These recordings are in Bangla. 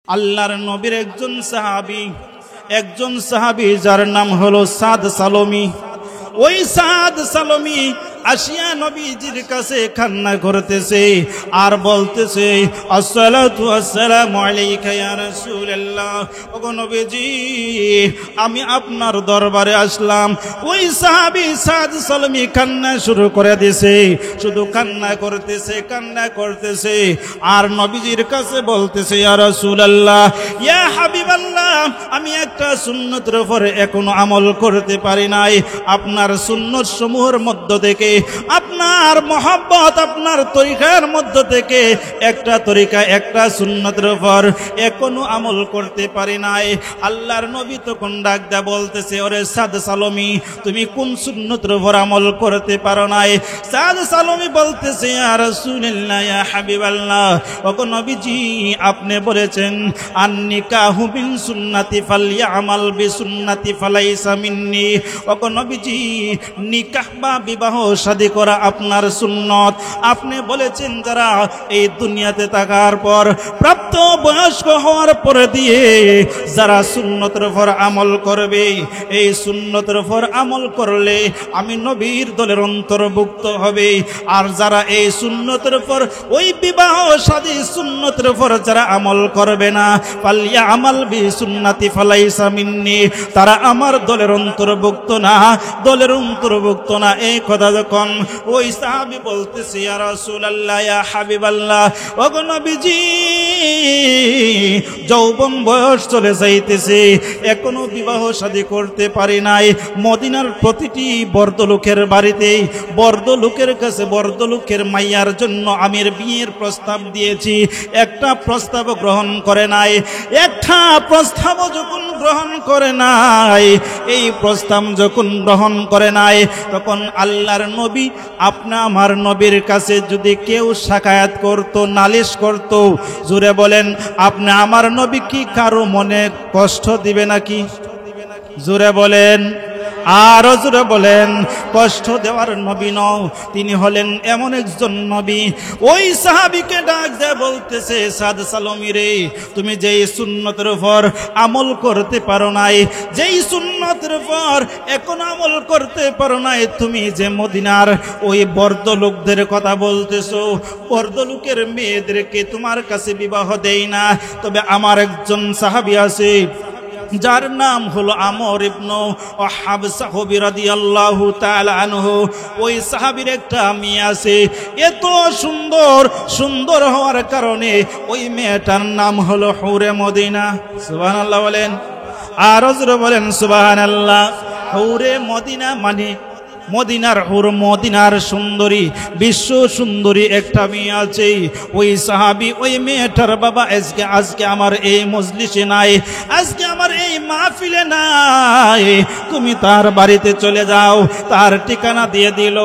আল্লাহর নবীর একজন সাহাবী যার নাম হলো সাদ সালমি। ওই সাদ সালমি আসিয়া নবীজির কাছে কান্না করতেছে আর বলতেছে, আসসালাতু আসসালামু আলাইকা ইয়া রাসূলুল্লাহ। ওগো নবীজি, আমি আপনার দরবারে আসলাম। ওই সাহাবী সাদ সালমি কান্না শুরু করে দিয়েছে, শুধু কান্না করতেছে আর নবীজির কাছে বলতেছে, ইয়া রাসূলুল্লাহ, ইয়া হাবিবাল্লাহ, আমি একটা সুন্নতের উপরে এখনো আমল করতে পারি নাই। আপনার সুন্নত সমূহের মধ্য থেকে, আপনার মহব্বত, আপনার তরিকার মধ্য থেকে একটা তরিকা, একটা সুন্নতের উপর এখনো আমল করতে পারি নাই। আল্লাহর নবী তখন ডাক দেয়া বলতেছে, ওরে সাদ সালমি, তুমি কোন সুন্নতের উপর আমল করতে পারো নাই? সাদ সালমি বলতেছে, ইয়া রাসূলুল্লাহ, ইয়া হাবিবাল্লাহ, ওগো নবীজি, আপনি বলেছেন আন-নিকাহু বিন সুন্নতি ফালইআমাল বিসুন্নতি ফালাইসা মিন্নি। ওগো নবীজি, নিকাহ বা বিবাহ শাদী করা আপনার সুন্নত। আপনি বলেছেন যারা এই দুনিয়াতে থাকার পর প্রাপ্ত বয়স্ক হওয়ার পরে দিয়ে যারা সুন্নতের উপর আমল করবে, এই সুন্নতের উপর আমল করলে আমি নবীর দলের অন্তর্ভুক্ত হবে। আর যারা এই সুন্নতের উপর, ওই বিবাহ শাদী সুন্নতের উপর যারা আমল করবে না, ফালিয়া আমাল বি সুন্নতি ফালাইসা মিন্নি, তারা আমার দলের অন্তর্ভুক্ত না, এই কথা যখন ওই সাহাবী বলতেছে, ইয়া রাসূলুল্লাহ, ইয়া হাবিবাল্লাহ, ওগো নবীজি, যৌবন বয়স চলে যাইতেছে, এখনো বিবাহ শাদী করতে পারি নাই। মদিনার প্রতিটি বর্দলোকের বাড়িতে, বর্দলোকের কাছে, বর্দলোকের মাইয়ার জন্য আমি বিয়ের প্রস্তাব দিয়েছি, একটা প্রস্তাব গ্রহণ করে নাই। একটা প্রস্তাব যখন গ্রহণ করে নাই, এই প্রস্তাব যখন গ্রহণ করে নাই, তখন আল্লাহর নবী, আপনি আমার নবীর কাছে যদি কেউ শাকায়াত করত, নালিশ করত, জোরে বলেন, আপনি আমার নবী কি কারো মনে কষ্ট দিবে নাকি? জোরে বলেন, আরো জোরে বলেন। কষ্ট দেওয়ার নবী নও, তিনি হলেন এমন একজন নবী। ওই সাহাবীকে ডাক দেয়া বলতেছে, সাদ সালমি রে, তুমি যেই সুন্নতের উপর আমল করতে পারো নাই, যেই সুন্নতের উপর এখন আমল করতে পারো নাই, তুমি যে মদিনার ওই বর্দ লোকদের কথা বলতেছো, বর্দ লোকের মেয়েদেরকে তোমার কাছে বিবাহ দেই না। তবে আমার একজন সাহাবী আছে যার নাম হলো আমর ইবনে হাবসা রাদিয়াল্লাহু তাআলা আনহু। ওই সাহাবীর একটা মেয়ে আছে, এত সুন্দর হওয়ার কারণে ওই মেয়েটার নাম হলো হুরে মদিনা। সুবহানাল্লাহ বলেন, আর জোরে বলেন সুবহানাল্লাহ। হুরে মদিনা মানে মদিনার হুর, মদিনার সুন্দরী, বিশ্ব সুন্দরী একটা মেয়ে আছে। ওই সাহাবী, ওই মেয়েটার বাবা আজকে আমার এই মজলিসে নাই, আজকে আমার এই মাহফিলে নাই, তুমি তার বাড়িতে চলে যাও। তার ঠিকানা দিয়ে দিল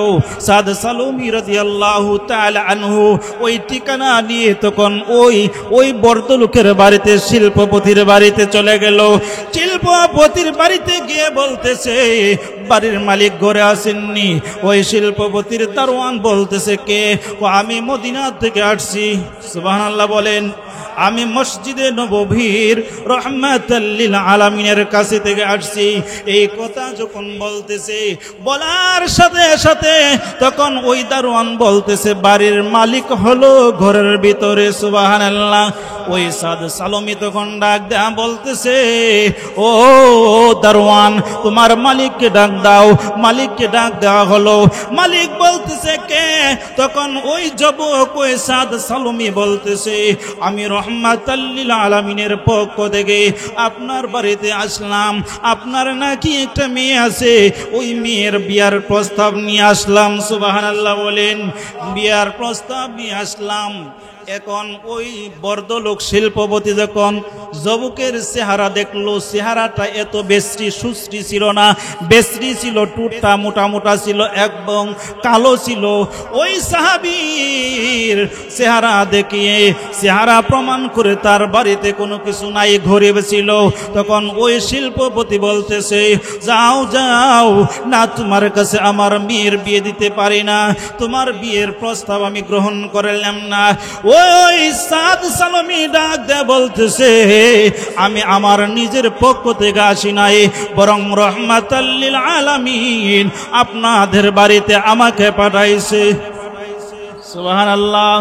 সাদ সালমি রাদিয়াল্লাহু তাআলা আনহু। ওই ঠিকানা নিয়ে তখন ওই বর্দলোকের বাড়িতে, শিল্পপতির বাড়িতে চলে গেল। শিল্পপতির বাড়িতে গিয়ে বলতেছে, বাড়ির মালিক ঘরে আসেননি। ওই শিল্পপতির দারোয়ান বলতেছে, কে? ও আমি মদিনা থেকে আসছি। সুবহানাল্লাহ বলেন, আমি মসজিদে নববীর রহমাতাল লিল আলামিনের কাছে থেকে আসছি। এই কথা যখন বলতেছে, বলার সাথে সাথে তখন ওই দারোয়ান বলতেছে, বাড়ির মালিক হলো ঘরের ভিতরে। সুবহানাল্লাহ। ওই সাদ সালমি তখন ডাক দেয়া বলতেছে, ও দারোয়ান, তোমার মালিককে ডাক দাও। মালিককে ডাক দেওয়া হলো। মালিক বলতেছে, কে? তখন ওই যুবক, ওই সাদ সালমি বলতেছে, আমি রহমাতাল লিল আলামিনের পক্ষ থেকে আপনার বাড়িতে আসলাম। আপনার নাকি একটা মেয়ে আছে, ওই মেয়ের বিয়ার প্রস্তাব নিয়ে আসলাম। সুবহানাল্লাহ বলেন, বিয়ার প্রস্তাব নিয়ে আসলাম। এখন ওই বর্দলোক শিল্পপতি যখন যুবকের চেহারা দেখলো, চেহারাটা এত বেশ্রী সুশ্রী ছিল না, বেশ্রী ছিল, টুটটা মোটা মোটা ছিল এবং কালো ছিল। ওই সাহাবীর চেহারা দেখিয়ে, চেহারা প্রমাণ করে তার বাড়িতে কোনো কিছু নাই, গরিব ছিল। তখন ওই শিল্পপতি বলতেছে, যাও যাও না, তোমার কাছে আমার মেয়ের বিয়ে দিতে পারি না, তোমার বিয়ের প্রস্তাব আমি গ্রহণ করলাম না। ওই সাদ সালমি ডাক দেয়া বলতেছে, আমি আমার নিজের পক্ষ থেকে আসি নাই, বরং রহমাতাল লিল আলামিন আপনাদের বাড়িতে আমাকে পাঠাইছে। সুবহানাল্লাহ,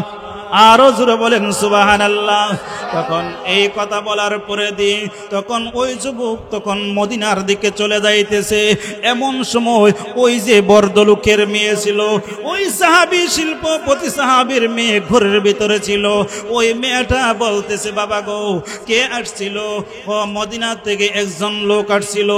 আরো জোরে বলেন সুবহানাল্লাহ। তখন এই কথা বলার পরে দিয়ে তখন ওই যুবক তখন মদিনার দিকে চলে যাইতেছে। এমন সময় ওই যে বর্দলুকের মেয়ে ছিল, ওই সাহাবী শিল্পপতি সাহাবীর মেয়ে ঘরের ভিতরে ছিল। ওই মেয়েটা বলতেছে, বাবা গো, কে আসছিল? ও মদিনা থেকে একজন লোক আসছিল,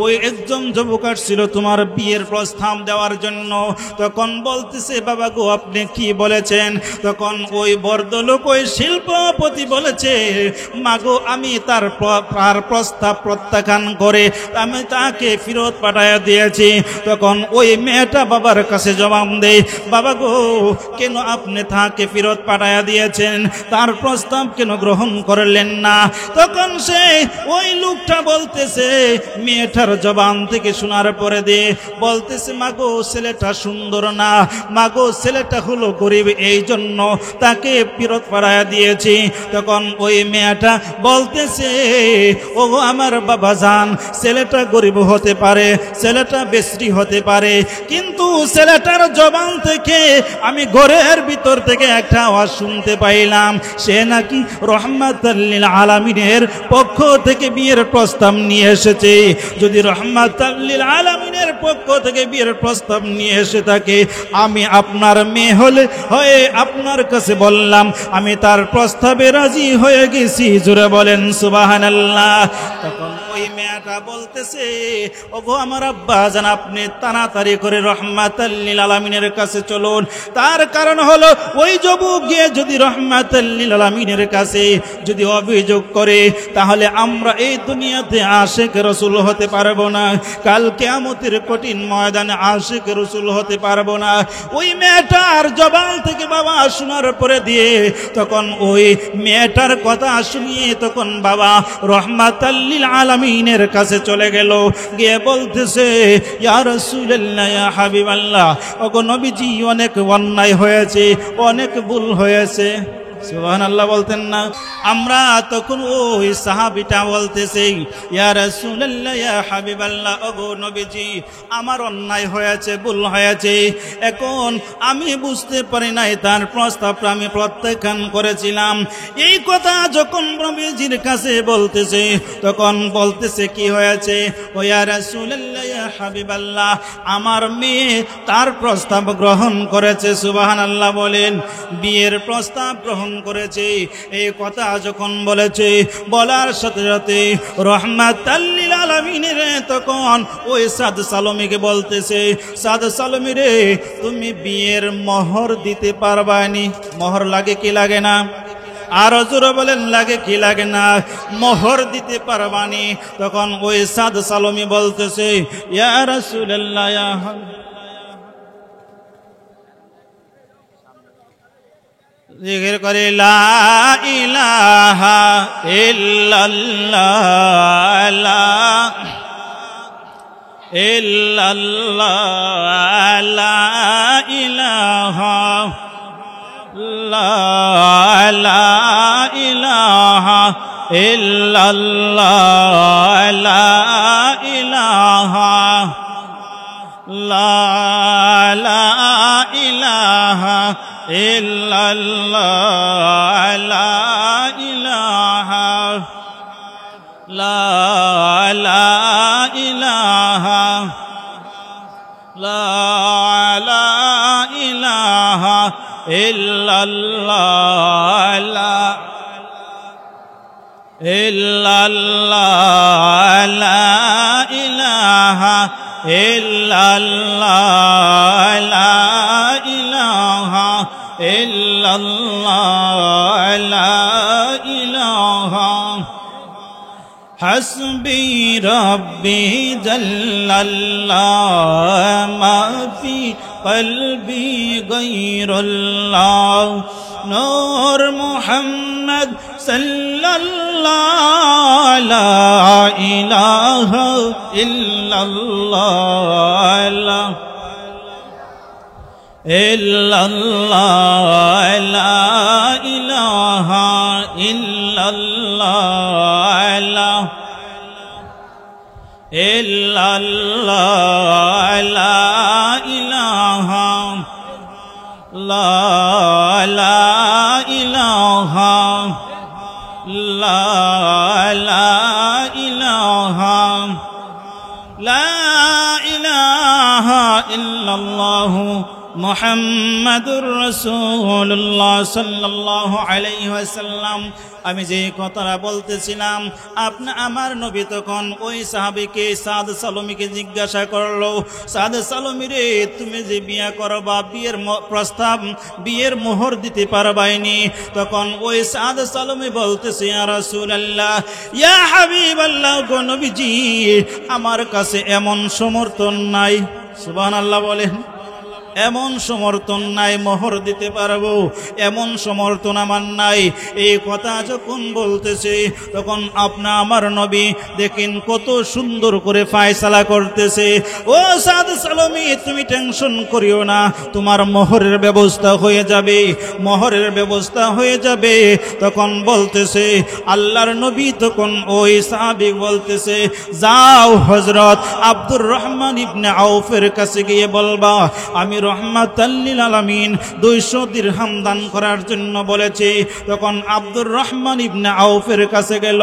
ওই একজন যুবক আসছিল তোমার বিয়ের প্রস্তাব দেওয়ার জন্য। তখন বলতেছে, বাবা গো, আপনি কি বলেছেন? তখন ওই বর্দলোক ওই শিল্পপতি বলেছে, মাগো, আমি তার প্রস্তাব প্রত্যাখ্যান করে আমি তাকে ফেরত পাঠাইয়া দিয়েছি। তখন ওই মেয়েটা বাবার কাছে জবাব দেয়, বাবা গো, কেন আপনি তাকে ফেরত পাঠাইয়া দিয়েছেন? তার প্রস্তাব কেন গ্রহণ করলেন না? তখন সে ওই লোকটা বলতেছে, মেয়েটার জবান থেকে শোনার পরে দিয়ে বলতেছে, মাগো, ছেলেটা সুন্দর না, মাগো, ছেলেটা হলো গরিব, এই জন্য তাকে ফেরত পাঠাইয়া দিয়েছি। তখন ওই মেয়েটা বলতেছে, ও আমার বাবা জান, ছেলেটা গরিব হতে পারে, ছেলেটা বেশ্রী হতে পারে, কিন্তু ছেলেটার জবান থেকে আমি ঘরের ভিতর থেকে একটা আওয়াজ শুনতে পাইলাম, সে নাকি রহমাতাল লিল আলামিনের পক্ষ থেকে বিয়ের প্রস্তাব নিয়ে এসেছে। যদি রহমাতাল লিল আলামিনের পক্ষ থেকে বিয়ের প্রস্তাব নিয়ে এসে থাকে, আমি আপনার মেয়ে হলে হয়ে আপনার কাছে বললাম, আমি তার প্রস্তাবে রাজি হয়ে গেছি। জোরে বলেন সুবহানাল্লাহ। তখন ওই মেয়েটা বলতেছে, ওগো আমার আব্বা জান, আপনি তাড়াতাড়ি করে রহমাতাল লিল আলামিনের কাছে চলুন। তার কারণ হলো, ওই যুবক গিয়ে যদি রহমাতাল লিল আলামিনের কাছে যদি অভিযোগ করে, তাহলে আমরা এই দুনিয়াতে আশিক রাসূল হতে পারবো না, কাল কিয়ামতের কঠিন ময়দানে আশিক রাসূল হতে পারবো না। ওই মেয়েটার জবান থেকে বাবা শোনার পরে দিয়ে তখন ওই মেয়েটার কথা শুনিয়ে তখন বাবা রহমাতাল লিল আলামিনের কাছে চলে গেল। গিয়ে বলতেছে, ইয়া রাসূলুল্লাহ, ইয়া হাবিবাল্লাহ, ওগো নবীজি, অনেক অন্যায় হয়েছে, অনেক ভুল হয়েছে। সুবহানাল্লাহ বলতেন না? আমরা তখন ওই সাহাবীটা বলতেছে, ইয়া রাসূলুল্লাহ, ইয়া হাবিবাল্লাহ, ওগো নবীজি, আমার অন্যায় হয়েছে, ভুল হয়েছে, এখন আমি বুঝতে পারি নাই, তার প্রস্তাবটা আমি প্রত্যাখ্যান করেছিলাম। এই কথা যখন নবীজির কাছে বলতেছে, তখন বলতেছে, কি হয়েছে? ও ইয়া রাসূলুল্লাহ, ইয়া হাবিবাল্লাহ, আমার মেয়ে তার প্রস্তাব গ্রহণ করেছে। সুবহানাল্লাহ বলেন, বিয়ের প্রস্তাব গ্রহণ করেছে। এই কথা যখন বলেছে, বলার সাথে সাথে রহমাতাল লিল আলামিনের তখন ওই সাদ সালমীকে বলতেছে, সাদ সালমী রে, তুমি বিয়ের মোহর দিতে পারবানি? মোহর লাগে কি লাগে না? আর জোরে বলেন, লাগে কি লাগে না? মোহর দিতে পারবানি? তখন ওই সাদ সালমী বলতেছে, ইয়া রাসূলুল্লাহ, ইয়া জিকির করে, লা ইলাহা ইল্লাল্লাহ, লা ইল্লাল্লাহ, লা ইলাহা, লা ইলাহা ইল্লাল্লাহ, লা ইলাহা, লা ইলাহা ইল্লাল্লাহ, লা ইলাহা, লা ইলাহা, লা ইলাহা ইল্লাল্লাহ, লা ইল্লাল্লাহ, লা ইলাহা ইল্লাল্লাহ, লা ইলাহা ইল্লাল্লাহ, লা ইলাহা হাসবি রব্বি জাল্লাল্লাহ মা ফি কলবি গায়রুল্লাহ নূর মুহাম্মদ সাল্লাল্লাহু লা ইলাহা ইল্লাল্লাহ ইল্লাল্লাহ লা ইলাহা ইল্লাল্লাহ ইল্লাল্লাহ লা ইলাহা লা ইলাহা লা ইলাহা লা ইলাহা ইল্লাল্লাহ মুহাম্মাদুর রাসূলুল্লাহ সাল্লাল্লাহু আলাইহি ওয়াসাল্লাম। আমি যে কথাটা বলতেছিলাম, আমার নবী তখন ওই সাহাবীকে সাদ সালমীকে জিজ্ঞাসা করলো, সাদ সালমী রে, তুমি যে বিয়া করবা, বিয়ের প্রস্তাব, বিয়ের মোহর দিতে পারবাইনি। তখন ওই সাদ সালমী বলতেছে, ইয়া রাসূলুল্লাহ, ইয়া হাবিবাল্লাহ, গো নবীজি, আমার কাছে এমন সমর্থন নাই। সুবহানাল্লাহ বলেন। এমন সমর্থন নাই মোহর দিতে পারবো, এমন সমর্থন আমার নাই। এই কথা যখন বলতেছে, তখন আমার নবী দেখেন কত সুন্দর করে ফায়সালা করতেছে। ও সাদ সালমী, তুমি টেনশন করিও না, তোমার মোহরের ব্যবস্থা হয়ে যাবে, মোহরের ব্যবস্থা হয়ে যাবে। তখন বলতেছে আল্লাহর নবী, তখন ওই সাহাবী বলতেছে, যাও হযরত আব্দুর রহমান ইবনে আউফের কাছে গিয়ে বলবা, আমি রহমাতাল লিল আলামিন 200 দিরহাম দান করার জন্য বলেছে। তখন আব্দুর রহমান ইবনে আউফের কাছে গেল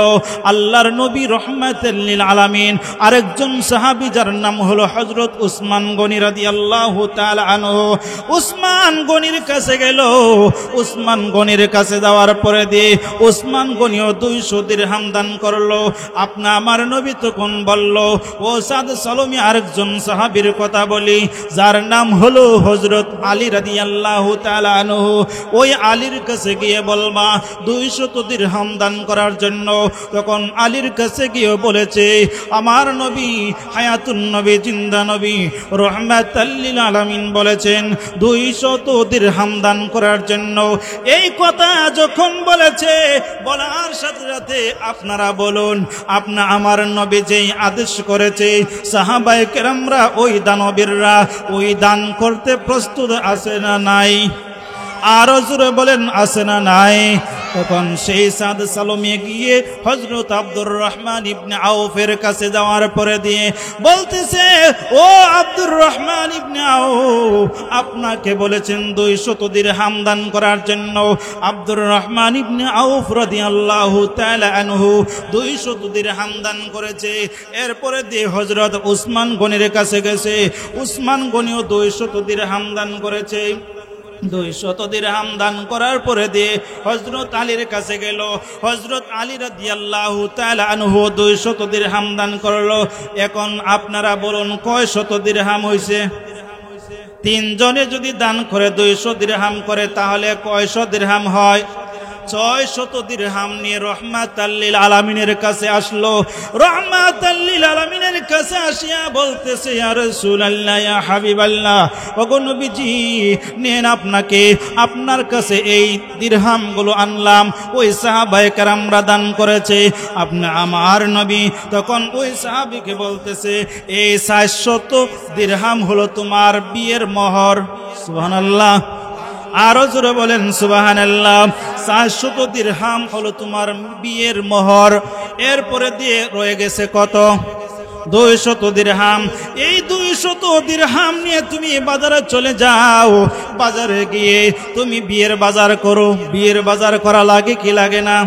আল্লাহর নবী রহমাতাল লিল আলামিন আরেকজন সাহাবী, যার নাম হলো হযরত উসমান গনি রাদিয়াল্লাহু তাআলা আনহু। উসমান গনির কাছে গেল। উসমান গনির কাছে যাওয়ার পরে দিয়ে উসমান গনিও 200 দিরহাম দান করলো। আমার নবী তখন বলল, ও সাদ সালমী, আরেকজন সাহাবীর কথা বলি, যার নাম হলো হযরত আলী রাদিয়াল্লাহু তাআলা আনহু। ওই আলীর কাছে গিয়ে বলবা 200 দিরহাম দান করার জন্য। তখন আলীর কাছে গিয়ে বলেছে, আমার নবী হায়াতুন নবী, জিন্দা নবী রহমাতাল লিল আলামিন বলেছেন 200 দিরহাম দান করার জন্য। এই কথা যখন বলেছে, বলার সাথে সাথে আপনারা বলুন, আমার নবী যেই আদেশ করেছে, সাহাবায়ে কেরামরা, ওই দানবীররা ওই দান করতে প্রস্তুত আছে না নাই? আরো জোরে বলেন, আছে না নাই? তখন সেই সাদ সালমী গিয়ে হযরত আব্দুর রহমান ইবনে আউফের কাছে যাওয়ার পরে দিয়ে বলতেছে, ও আব্দুর রহমান ইবনে আউফ, আপনাকে বলেছেন 200 দিরহাম দান করার জন্য। আব্দুর রহমান ইবনে আউফ রাদিয়াল্লাহু তাআলা আনহু 200 দিরহাম দান করেছে। এরপরে দিয়ে হযরত উসমান গনির কাছে গেছে। উসমান গনিও 200 দিরহাম দান করেছে। 200 দিরহাম দান করার পরে দিয়ে হযরত আলীর কাছে গেল। হযরত আলী রাদিয়াল্লাহু তাআলা আনহু 200 দিরহাম দান করলো। এখন আপনারা বলুন, কয় শত দিরহাম হইছে? 3 জনে যদি দান করে 200 দিরহাম করে, তাহলে কয়শো দিরহাম হয়? 600 দিরহাম নিয়ে রহমাতাল লিল আলামিনের কাছে আসলো। রহমাতাল লিল আলামিনের কাছে আসিয়া বলতেছে, ইয়া রাসূলুল্লাহ, ইয়া হাবিবাল্লাহ, ওগো নবীজি, নেন, আপনার কাছে এই দিরহামগুলো আনলাম। ওই সাহাবায়ে কেরামরা দান করেছে, আমার নবী তখন ওই সাহাবীকে বলতেছে, এই 400 দিরহাম হলো তোমার বিয়ের মোহর। সুবহানাল্লাহ। আরো জোরে বলেন সুবহানাল্লাহ। 400 দিরহাম হলো তোমার বিয়ের মোহর। এরপরে দিয়ে রয়ে গেছে কত? 200 দিরহাম। এই 200 দিরহাম নিয়ে তুমি বাজারে চলে যাও। বাজারে গিয়ে তুমি বিয়ের বাজার করো। বিয়ের বাজার করা লাগে কি লাগে না?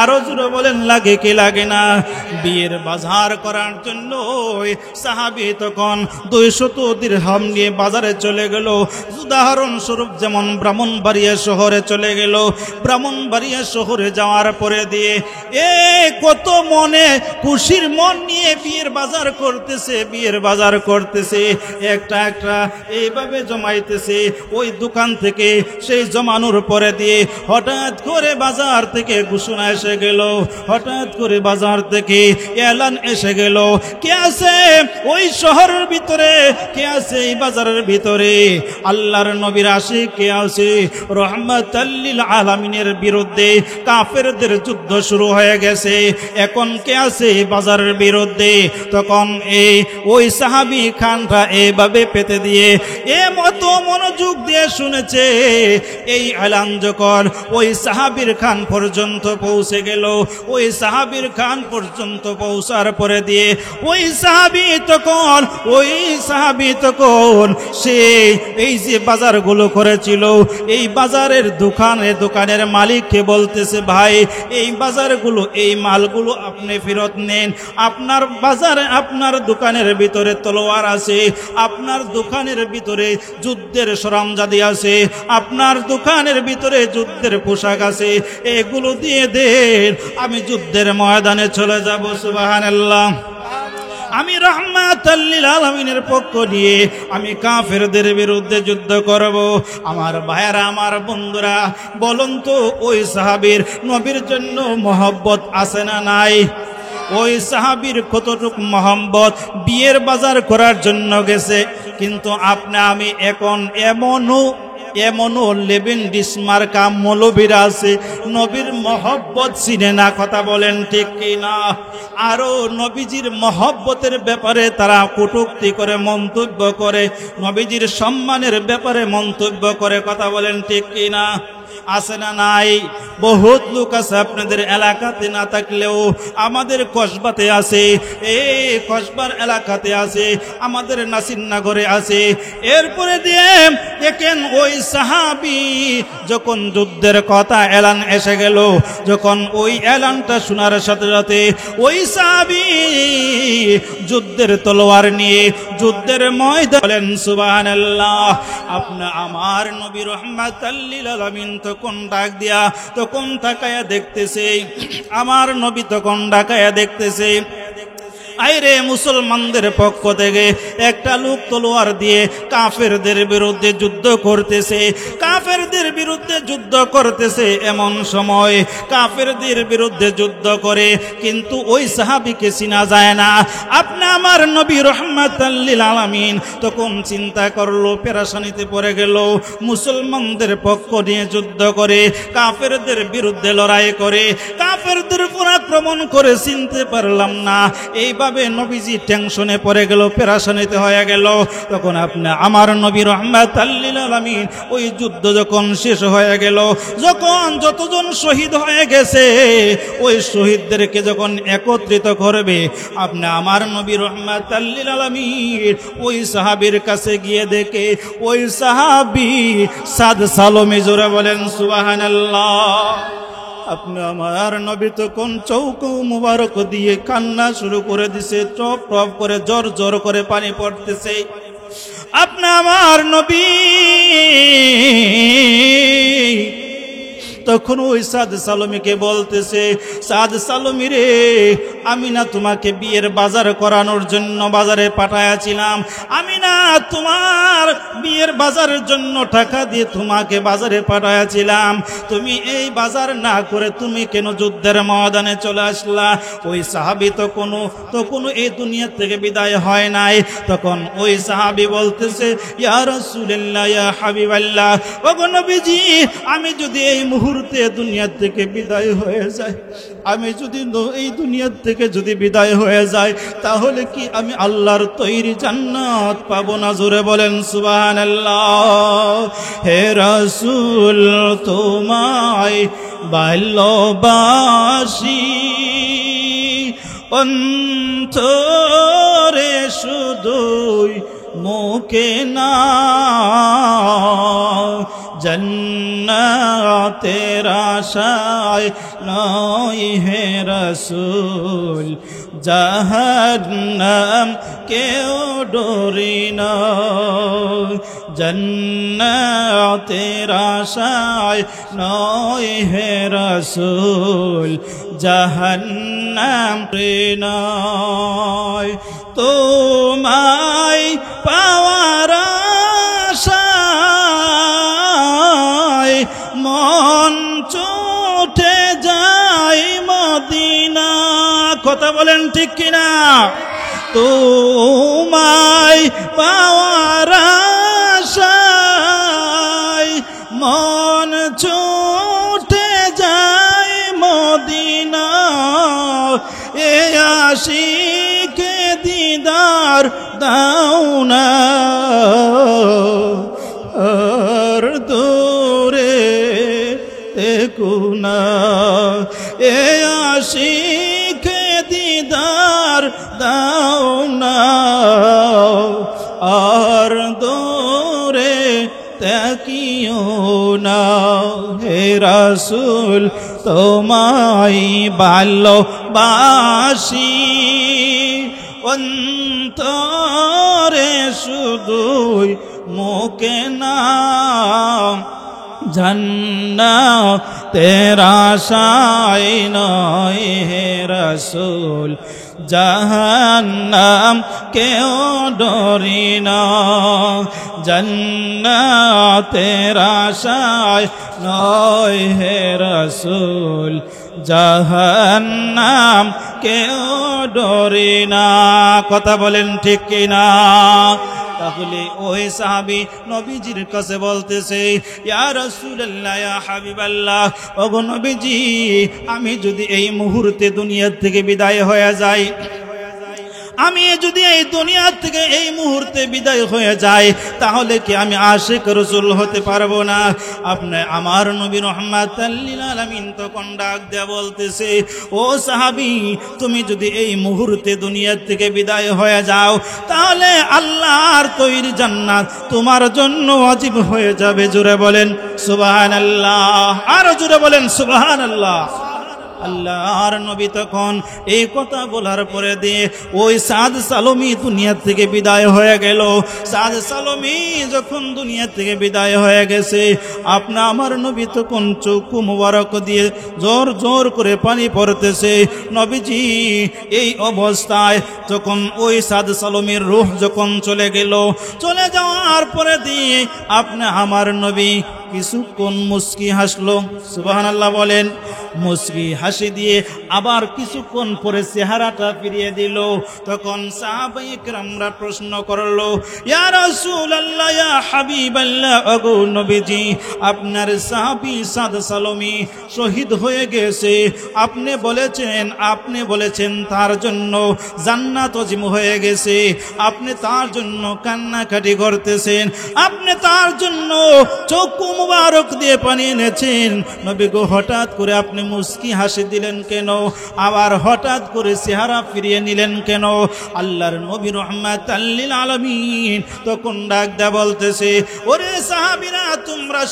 আরো জোরে বলেন, লাগে কি লাগে না? বিয়ের বাজার করার জন্য সাহাবী তখন 200 দিরহাম নিয়ে বাজারে চলে গেল। উদাহরণস্বরূপ যেমন ব্রাহ্মণবাড়িয়া শহরে চলে গেল। ব্রাহ্মণবাড়িয়া শহরে যাওয়ার পরে দিয়ে কত মনে খুশির মন নিয়ে বিয়ের বাজার করতেছে, বিয়ের বাজার করতেছে, একটা একটা এইভাবে জমাইতেছে। ওই দোকান থেকে সেই জমানোর পরে দিয়ে হঠাৎ করে বাজার থেকে ঘোষণা এসে গেল, হঠাৎ করে বাজার থেকে এলান এসে গেল, কে আছে ওই শহরের ভিতরে, কে আছে এই বাজারের ভিতরে, আল্লাহর নবীর আশিক কে আছে, রহমাতাল লিল আলামিনের বিরুদ্ধে কাফেরদের যুদ্ধ শুরু হয়ে গেছে, এখন কে আছে বাজারের বিরুদ্ধে। তখন ওই সাহাবী খানটা এভাবে পেতে দিয়ে মতো মনোযোগ দিয়ে শুনেছে। এই এলান যখন ওই সাহাবীর খান পর্যন্ত পৌঁছে গেল, ওই সাহাবীর খান পর্যন্ত পৌঁছার পরে দিয়ে ওই সাহাবী তখন সে এই যে বাজারগুলো করেছিল, এই বাজারের দোকানের মালিককে বলতেছে, ভাই এই বাজারগুলো, এই মালগুলো আপনি ফেরত নেন, আপনার বাজারে, আপনার দোকানের ভিতরে তলোয়ার আছে, আপনার দোকানের ভিতরে যুদ্ধের সরঞ্জাদি আছে, আপনার দোকানের ভিতরে যুদ্ধের পোশাক আছে, এগুলো দিয়ে দেন, আমি যুদ্ধের ময়দানে চলে যাব। সুবহানাল্লাহ। আমি রহমাতাল লিল আলামিনের পক্ষ নিয়ে আমি কাফেরদের বিরুদ্ধে যুদ্ধ করব। আমার ভাইয়েরা, আমার বন্ধুরা, বলুন তো ওই সাহাবীর নবীর জন্য মহব্বত আছে না নাই? ওই সাহাবীর কতটুক মহব্বত, বিয়ের বাজার করার জন্য গেছে, কিন্তু আপনি আমি এখন এমনও লেবেন ডিসমার্কা মৌলবীরা আছে, নবীর মহব্বত চিনে না। কথা বলেন ঠিক কিনা? আরো নবীজির মহব্বতের ব্যাপারে তারা কটূক্তি করে, মন্তব্য করে, নবীজির সম্মানের ব্যাপারে মন্তব্য করে। কথা বলেন ঠিক কিনা? আছে না নাই? বহুত লোক আছে, আপনাদের এলাকাতে না থাকলেও আমাদের কসবাতে আছে, এই কসবার এলাকাতে আছে, আমাদের নাসিরনগরে আছে। এরপরে দিয়ে দেখেন ওই সাহাবী যখন যুদ্ধের কথা এলান এসে গেল, যখন ওই এলানটা শোনার সাথে সাথে ওই সাহাবী যুদ্ধের তলোয়ার নিয়ে যুদ্ধের ময়দানে বলেন সুবহানাল্লাহ। আপনি আমার নবী রহমাতাল লিল আলামিন তখন ডাক দিয়া, তখন তাকায়া দেখতেছে, আমার নবী তখন ডাকায়া দেখতেছে, আইরে মুসলমানদের পক্ষ থেকে একটা লোক তলোয়ার দিয়ে কাফেরদের বিরুদ্ধে যুদ্ধ করতেছে, কাফেরদের বিরুদ্ধে যুদ্ধ করতেছে। এমন সময় কাফেরদের বিরুদ্ধে যুদ্ধ করে, কিন্তু ওই সাহাবীকে চিনা যায় না। আপনি আমার নবী রহমাতাল লিল আলামিন তখন চিন্তা করলো, পেরেশানিতে পড়ে গেল। মুসলমানদের পক্ষ নিয়ে যুদ্ধ করে, কাফেরদের বিরুদ্ধে লড়াই করে, কাফেরদের উপর আক্রমণ করে, চিনতে পারলাম না। এইভাবে নবীজি টেনশনে পড়ে গেল, পেরেশানিতে হয়ে গেল। তখন আপনি আমার নবী রহমাতাল লিল আলামিন ওই যুদ্ধ যখন শেষ হয়ে গেল, যখন যতজন শহীদ হয়ে গেছে, ওই শহীদদেরকে যখন একত্রিত করবে, আপনি আমার নবী রহমাতাল লিল আলামিন ওই সাহাবীর কাছে গিয়ে দেখে ওই সাহাবী সাদ সালমে, জোরে বলেন সুবহানাল্লাহ। আপনি আমার নবী তখন চৌকো মুবারক দিয়ে কান্না শুরু করে দিছে, টপ টপ করে জোর জোর করে পানি পড়তেছে। আপনি আমার নবী তখন ওই সাদ সালমীকে বলতেছে, সাদ সালমী রে, আমি না তোমাকে বিয়ের বাজার করানোর জন্য বাজারে পাঠাইয়াছিলাম, আমি না তোমার বিয়ের বাজারের জন্য টাকা দিয়ে তোমাকে বাজারে পাঠাইয়াছিলাম, তুমি এই বাজার না করে তুমি কেন যুদ্ধের ময়দানে চলে আসলা? ওই সাহাবী তখন এই দুনিয়া থেকে বিদায় হয় নাই। তখন ওই সাহাবী বলতেছে, ইয়া রাসূলুল্লাহ, ইয়া হাবিবাল্লাহ, ওগো নবীজি, আমি যদি এই মুহূর্তে দুনিয়া থেকে বিদায় হয়ে যায়, আমি যদি এই দুনিয়া থেকে যদি বিদায় হয়ে যায়, তাহলে কি আমি আল্লাহর তৈরি জান্নাত পাবো না? জোরে বলেন সুবহানাল্লাহ। হে রাসূল, তোমায় ভালোবাসি, অন্তরে শুধুই, মুখে না। জান্নাতের আশায় নয় হে রাসূল, জাহান্নাম কেউ ডরি না। জান্নাতের আশায় নয় হে রাসূল, জাহান্নাম নয়। তোমায় পাওয়ার আশায় মন ছুটে যায় কথা বলেন ঠিক কিনা? তোমায় পাওয়ার আশায় মন ছুটে যায় মদিনা, এ আশিকে দিদার দাও না, আর দূরে দেখো না, এ আশিকে দিদার দাও না, আর দূরে তাকিও না। হে রাসূল তোমায় ভালোবাসি, অন্তরে শুধুই মুখে না, জান্নাতের আশায় নয় হে রাসূল, জাহান্নাম কেউ ডরি না, জান্নাতের আশায় নয় হে রাসূল, জাহান্নাম কেউ ডরি না। কথা বলেন ঠিক কিনা? তাহলে ওই সাহাবী নবীজির কাছে বলতেছে, ইয়া রাসূলুল্লাহ, ইয়া হাবিবাল্লাহ, ওগো নবীজি, আমি যদি এই মুহূর্তে দুনিয়া থেকে বিদায় হয়ে যাই, আমি যদি এই দুনিয়া থেকে এই মুহূর্তে বিদায় হয়ে যাই, তাহলে কি আমি আশিক রাসূল হতে পারবো না? আপনি আমার নবী রাহমাতাল লিল আলামিন তখন ডাক দেয়া বলতেছে, ও সাহাবী, তুমি যদি এই মুহূর্তে দুনিয়া থেকে বিদায় হয়ে যাও, তাহলে আল্লাহর তৈরি জান্নাত তোমার জন্য ওয়াজিব হয়ে যাবে। জোরে বলেন সুবহানাল্লাহ, আরো জোরে বলেন সুবহানাল্লাহ। আল্লাহর নবী তখন এই কথা বলার পরে দিয়ে ওই সাদ সালমি দুনিয়া থেকে বিদায় হয়ে গেল। সাদ সালমি যখন দুনিয়া থেকে বিদায় হয়ে গেছে, আপনা আমার নবী তখন চক্ষু মুবারক দিয়ে জোর জোর করে পানি পড়তেছে। নবীজি এই অবস্থায় যখন ওই সাদ সালমির রূহ যখন চলে গেল, চলে যাওয়ার পরে দিয়ে আপনা আমার নবী কিছুক্ষণ মুস্কি হাসলো। সুবহানাল্লাহ বলেন। মুস্কি হাসি দিয়ে আবার কিছুক্ষণ পরে চেহারাটা ফিরিয়ে দিল। তখন সাহাবায়ে কেরামরা প্রশ্ন করলো, ইয়া রাসূলুল্লাহ, ইয়া হাবিবাল্লাহ, ওগো নবীজি, আপনার সাহাবী সাদ সালমি শহীদ হয়ে গেছে। আপনি বলেছেন তার জন্য জান্নাত ওয়াজিব হয়ে গেছে। আপনি তার জন্য কান্নাকাটি করতেছেন, আপনি তার জন্য চক্ষু মুবারক দিয়ে পানি এনেছেন। নবী গো, হঠাৎ করে আপনি মুস্কি হাসি দিলেন কেন? আবার হঠাৎ করে চেহারা ফিরিয়ে নিলেন কেন? আল্লাহর নবী রাহমাতাল লিল আলামিন তখন ডাক দেয়া বলতেছে, ওরে সাহাবীরা, তোমরা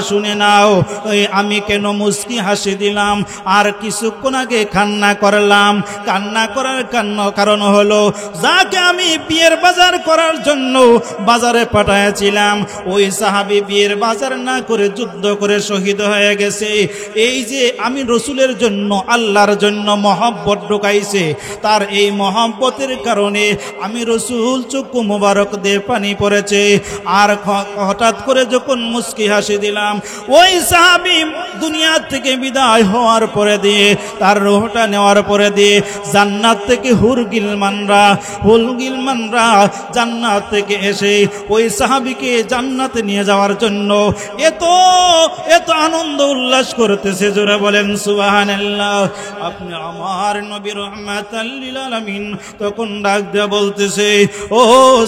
শুনে নাও, আমি কেন মুস্কি হাসি দিলাম আর কিছুক্ষণ আগে কান্না করলাম। কান্না করার কারণ হলো, যাকে আমি বিয়ের বাজার করার জন্য বাজারে পাঠাইছিলাম, ওই সাহাবী বিয়ের বাজার না করে যুদ্ধ করে শহীদ হয়ে গেছে। এই যে আমি রসুলের জন্য, আল্লাহর জন্য মহব্বত ঢুকাইছে, তার এই মহব্বতের কারণে আমি রসুল চক্ষু মোবারক দিয়ে পানি পড়েছে। আর হঠাৎ করে যখন মুস্কি হাসি দিলাম, ওই সাহাবী দুনিয়া থেকে বিদায় হওয়ার পরে দিয়ে, তার রূহটা নেওয়ার পরে দিয়ে জান্নাত থেকে হুর গিলমানরা জান্নাত থেকে এসে ওই সাহাবীকে জান্নাতে নিয়ে যাওয়ার জন্য এত আনন্দ উল্লাস করতেছে। জোরে বলেন সুবহানাল্লাহ। আপনি আমার নবী রাহমাতাল লিল আলামিন তখন ডাক দিয়ে বলতেছে, ও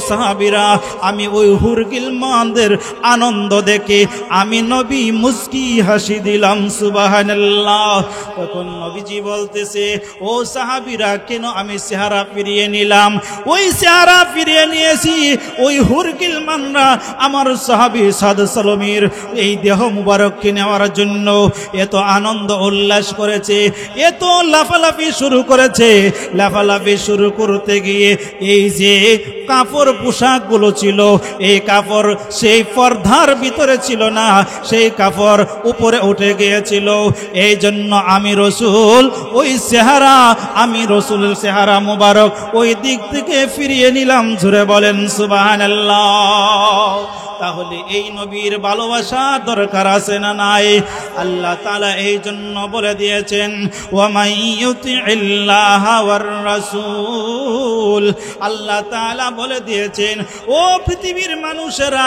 সাহাবীরা, আমি ওই হুর গিলমানদের আনন্দ দেখে আমি নবী মুস্কি হাসি দিলাম। সুবহানাল্লাহ। তখন নবীজি বলতেছে, ও সাহাবীরা, কেন আমি চেহারা ফিরিয়ে নিলাম? ওই চেহারা ফিরিয়ে নিয়েছি, ওই হুর গিলমানরা আমার সাহাবী সাদ সালমির এই দেহ মুবারককে নেওয়ার জন্য এত আনন্দ উল্লাস করেছে, এত লাফালাফি শুরু করেছে। লাফালাফি শুরু করতে গিয়ে এই যে কাপড় পোশাকগুলো ছিল, এই কাপড় সেই পর্দার ভিতরে ছিল না, সেই কাপড় উপরে উঠে গিয়েছিল। এই জন্য আমি রসুলের চেহারা মুবারক ওই দিক থেকে ফিরিয়ে নিলাম। জোরে বলেন সুবহানাল্লাহ। তাহলে এই নবীর ভালোবাসা দরকার আছে না নাই? আল্লাহ তাআলা এই জন্য বলে দিয়েছেন ওয়া মাইয়ুতিল্লাহা ওয়ার রাসূল। আল্লাহ তাআলা বলে দিয়েছেন ও পৃথিবীর মানুষেরা,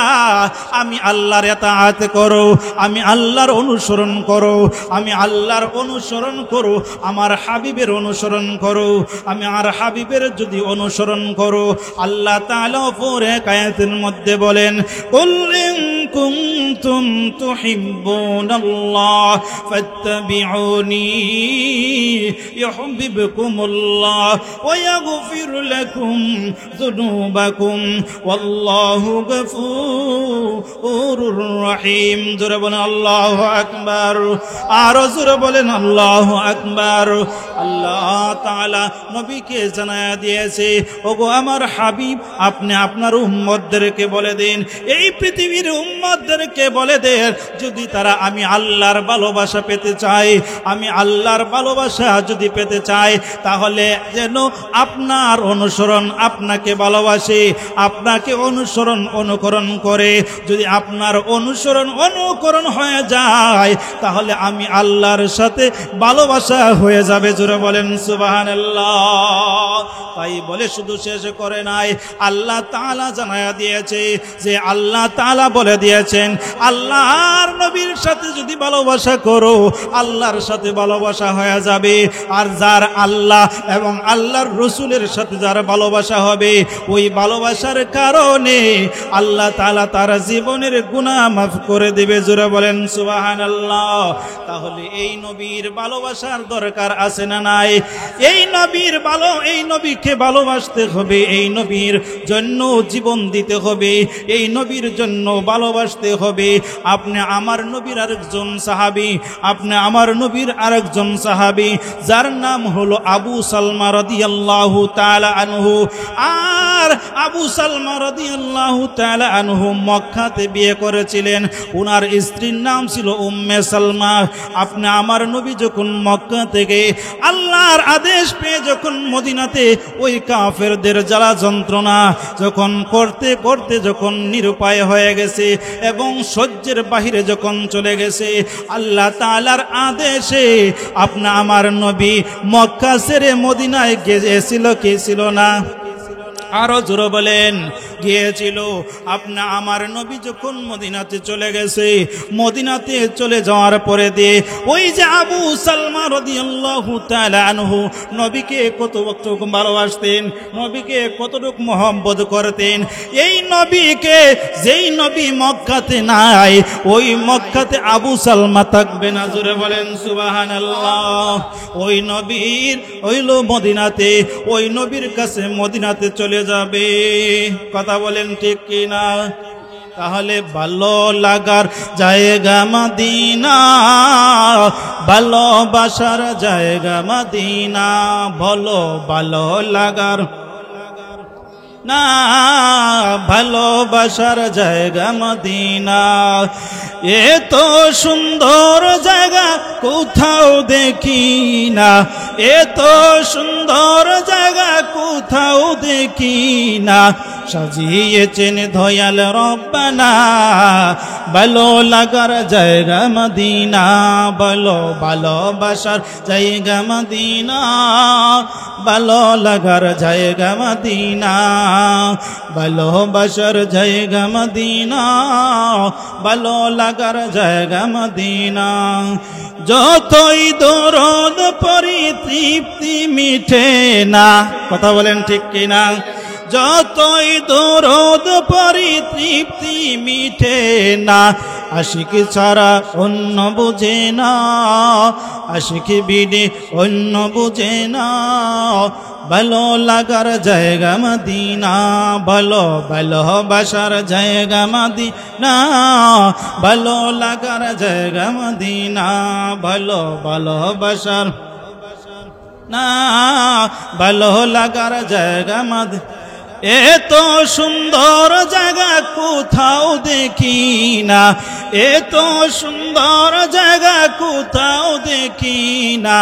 আমি আল্লাহর ইতাআত করো, আমি আল্লাহর অনুসরণ করো, আমি আল্লাহর অনুসরণ করো, আমার হাবিবের অনুসরণ করো। আমি আর হাবিবের যদি অনুসরণ করো, আল্লাহ তাআলা পরে আয়াতের মধ্যে বলেন কুল ইন কুনতুম তুহিব্বুনাল্লাহ ফাত্তাবিউনি ইউহিব্বুকুমুল্লাহ ওয়া ইয়াগফির লাকুম যুনুবাকুম ওয়াল্লাহু গফুরুর রহিম। জোরে বলেন আল্লাহু আকবার, আরো জোরে বলেন আল্লাহু আকবার। আল্লাহ তাআলা নবীকে জানায়া দিয়েছে ওগো আমার হাবিব, আপনি আপনার উম্মতদেরকে বলে দিন, এই পৃথিবীর উম্মতদেরকে বলে দেন, যদি তারা আমি আল্লাহর ভালোবাসা পেতে চায়, আমি আল্লাহর ভালোবাসা যদি পেতে চায়, তাহলে যেন আপনার অনুসরণ আপনাকে ভালোবাসে, আপনাকে অনুসরণ অনুকরণ করে। যদি আপনার অনুসরণ অনুকরণ হয়ে যায়, তাহলে আমি আল্লাহর সাথে ভালোবাসা হয়ে যাবে। জোরে বলেন সুবহানাল্লাহ। তাই বলে শুধু শেষ করে নাই, আল্লাহ তাআলা জানায়া দিয়েছে যে আল্লাহ তাআলা বলে দিয়েছেন আল্লাহর নবীর সাথে যদি ভালোবাসা করো, আল্লাহর সাথে ভালোবাসা হয়ে যাবে। আর যার আল্লাহ এবং আল্লাহর রসুলের সাথে যার ভালোবাসা হবে, ওই ভালোবাসার কারণে আল্লাহ তাআলা তার জীবনের গুনাহ মাফ করে দেবে। জোরে বলেন সুবহানাল্লাহ। তাহলে এই নবীর ভালোবাসার দরকার আছে না নাই? এই নবীকে ভালোবাসতে হবে, এই নবীর জন্য জীবন দিতে হবে, এই নবীর জন্য ভালোবাসতে হবে। আপনি আমার নবীর আরেকজন সাহাবী, আপনি আমার নবীর আরেকজন সাহাবী, যার নাম হলো আবু সালমা রাদিয়াল্লাহু তাআলা আনহু। আর আবু সালমা রাদিয়াল্লাহু তাআলা আনহু মক্কাতে বিয়ে করেছিলেন, ওনার স্ত্রীর নাম ছিল উম্মে সালমা। আপনি আমার নবী যখন মক্কা থেকে আল্লাহর আদেশ পেয়ে যখন মদিনাতে ওই কাফেরদের জ্বালা যন্ত্রণা যখন করতে করতে যখন নিরুপায় হয়ে গেছে এবং সহ্যের বাহিরে যখন চলে গেছে, আল্লাহ তাআলার আদেশে আপনি আমার নবী মক্কা ছেড়ে মদিনায় গিয়েছিল কি ছিল না? আরো জোরে বলেন গিয়েছিল। আপনি আমার নবী যখন মদিনাতে চলে গেছে, মদিনাতে চলে যাওয়ার পরে দিয়ে ওই যে আবু সালমা রাদিয়াল্লাহু তাআলা আনহু নবীকে কতটুকু ভালোবাসতেন, নবীকে কতটুকু মহব্বত করতেন। এই নবীকে যেই নবী মক্কাতে নাই, ওই মক্কাতে আবু সালমা থাকবে না। জোরে বলেন সুবহানাল্লাহ। ওই নবীর হইল মদিনাতে, ওই নবীর কাছে মদিনাতে চলে যাবে। কথা বলেন ঠিক কিনা? তাহলে ভালো লাগার জায়গা মদিনা, ভালোবাসার জায়গা মদিনা, বলো ভালো লাগার না ভালোবাসার জায়গা মদিনা। এত সুন্দর জায়গা কোথাও দেখি না, এত সুন্দর জায়গা কোথাও দেখি না, সাজিয়েছেন দয়াল রব্বানা ভালো লাগার জায়গা মদিনা, বলো ভালোবাসার জায়গা মদিনা, ভালো লাগার জায়গা মদিনা, ভালোবাসার জায়গা মদিনা, ভালো লাগার জায়গা মদিনা। যতই দরদ পড়ি তৃপ্তি মিঠে না। কথা বলেন ঠিক কিনা? যতই দরদ পড়ি তৃপ্তি মিঠে না, আশিক ছাড়া অন্য বুঝে না, আশিক বিনে অন্য বুঝে না, ভালো লাগার জায়গা মদিনা, ভালো ভালোবাসার জায়গা মদিনা, ভালো লাগার জায়গা মদিনা, ভালো ভালোবাসার না ভালো লাগার জায়গা মদিনা। এত সুন্দর জায়গা কোথাও দেখি না, এত সুন্দর জায়গা কোথাও দেখি না,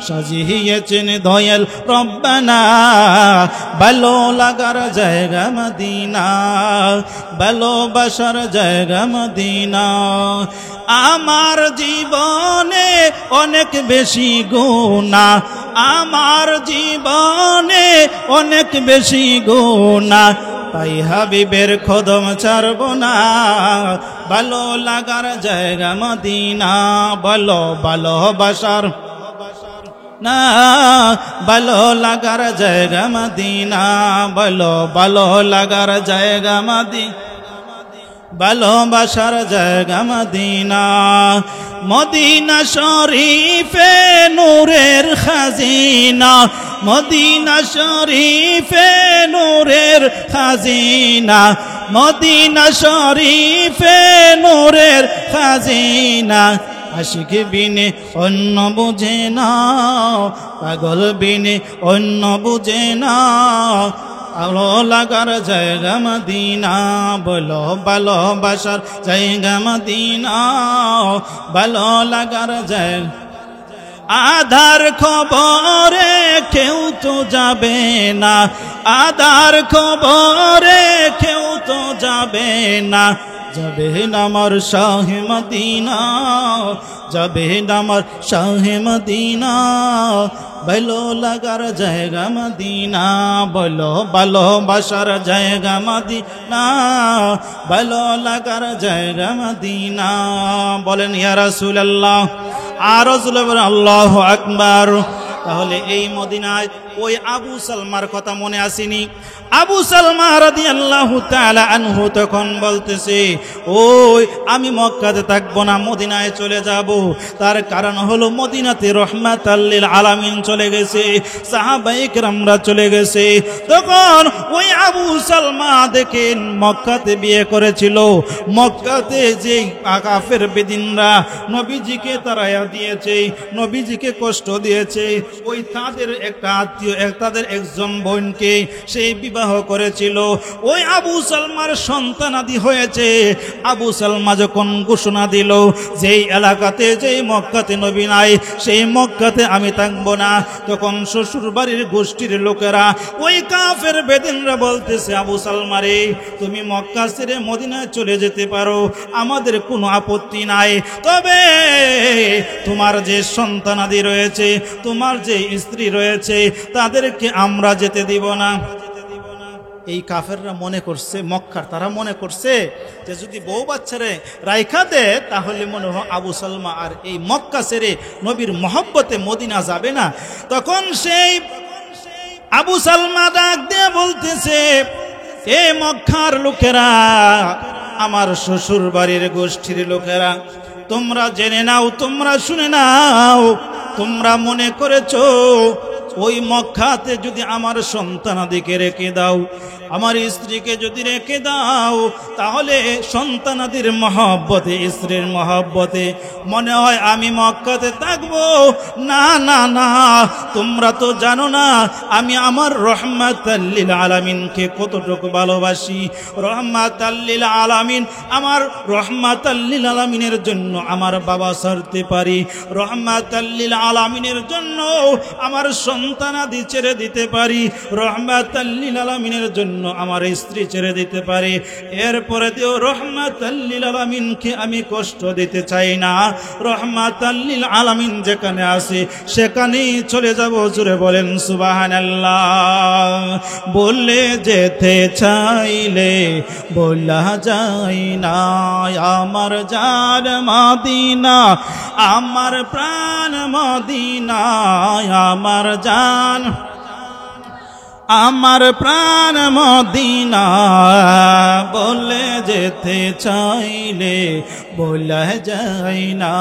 সাজিয়েছেন দয়াল রব্বানা ভালো লাগার জায়গা মদিনা ভালোবাসার জায়গা মদিনা আমার জীবনে অনেক বেশি গুনাহ আমার জীবনে অনেক বেশি গুনাহ তাই হাবিবের কদম ছাড়ব না ভালো লাগার জায়গা মদিনা বলো ভালোবাসার না ভালো লাগার জায়গা মদিনা বলো ভালো লাগার জায়গা মদিনা ভালোবাসার জায়গা মদিনা মদিনা শরীফে নূরের খাজিনা মদিনা শরীফে নূরের খাজিনা মদিনা শরীফে নূরের খাজিনা আশিক বিনে অন্য বুঝে না পাগল বিনে অন্য বুঝে না ভালো লাগার জায়গা মদিনা বলো ভালোবাসার জায়গা মদিনা ভালো লাগার জায়গা আধার খবরে কেউ তো যাবে না আধার খবরে কেউ তো যাবে না যাবে না আমার শাহে মদিনা যাবে না আমার শাহে মদিনা ভালো লাগার জায়গা মদিনা বলো ভালোবাসার জায়গা মদিনা ভালো লাগার জায়গা মদিনা বলেন ইয়া রাসূলুল্লাহ আর রাসূল বলেন আল্লাহু আকবার তাহলে এই মদিনায় ওই আবু সালমার কথা মনে আসেনি আবু সালমা রাদিয়াল্লাহু তাআলা আনহু তখন বলতেছে ওই আমি মক্কাতে থাকবো না মদিনায় চলে যাব তার কারণ হলো মদিনাতে রাহমাতাল লিল আলামিন চলে গেছে সাহাবায়ে কেরামরা চলে গেছে তখন ওই আবু সালমা দেখেন মক্কাতে বিয়ে করেছিল মক্কাতে যে কাফের বেদিনরা নবীজিকে তাড়ায়া দিয়েছে নবীজিকে কষ্ট দিয়েছে ওই তাদের একটা আত্মীয় তাদের একজন বোনকে সেই বিবাহ করেছিল ওই আবু সালমার সন্তানাদি হয়েছে আবু সালমা যখন ঘোষণা দিল যেই এলাকাতে যেই মক্কাতে নবী নাই সেই মক্কাতে আমি থাকবো না তখন শ্বশুর বাড়ির গোষ্ঠীর লোকেরা ওই কাফের বেদিনরা বলতেছে আবু সালমা রে তুমি মক্কা ছেড়ে মদিনায় চলে যেতে পারো আমাদের কোনো আপত্তি নাই তবে তোমার যে সন্তানাদি রয়েছে তোমার যে স্ত্রী রয়েছে তাদেরকে আমরা যেতে দিব না এই কাফেররা মনে করছে মক্কার তারা মনে করছে যে যদি বউ বাচ্চারে রাইখা দে তাহলে মনে হয় আবু সালমা আর এই মক্কা ছেড়ে নবীর মহব্বতে মদিনা যাবে না তখন সেই আবু সালমা ডাক দিয়ে বলতেছে এ মক্কার লোকেরা আমার শ্বশুর বাড়ির গোষ্ঠীর লোকেরা তোমরা জেনে নাও তোমরা শুনে নাও তোমরা মনে করেছো ওই মক্কাতে যদি আমার সন্তানাদিকে রেখে দাও আমার স্ত্রীকে যদি রেখে দাও তাহলে সন্তানাদির মহব্বতে স্ত্রীর মহব্বতে মনে হয় আমি মক্কাতে থাকবো না না না তোমরা তো জানো না আমি আমার রহমাতাল লিল আলামিনকে কতটুকু ভালোবাসি রহমাতাল লিল আলামিন আমার রহমাতাল লিল আলামিনের জন্য আমার বাবা ছাড়তে পারি রহমাতাল লিল আলামিনের জন্য আমার সন্তানাদি ছেড়ে দিতে পারি রহমাতাল লিল আলামিনের জন্য আমার স্ত্রী ছেড়ে দিতে পারি এরপরে দিও রহমাতাল লিল আলামিনকে আমি কষ্ট দিতে চাই না রহমাতাল লিল আলামিন যেখানে আছে সেখানেই চলে যাব জোরে বলেন সুবহানাল্লাহ বলে যেতে চাইলে বলা যায় না আমার জান মদিনা আমার প্রাণ মদিনা আমার জান আমার প্রাণ মদিনা বলে যেতে চাইলে বলা যায় না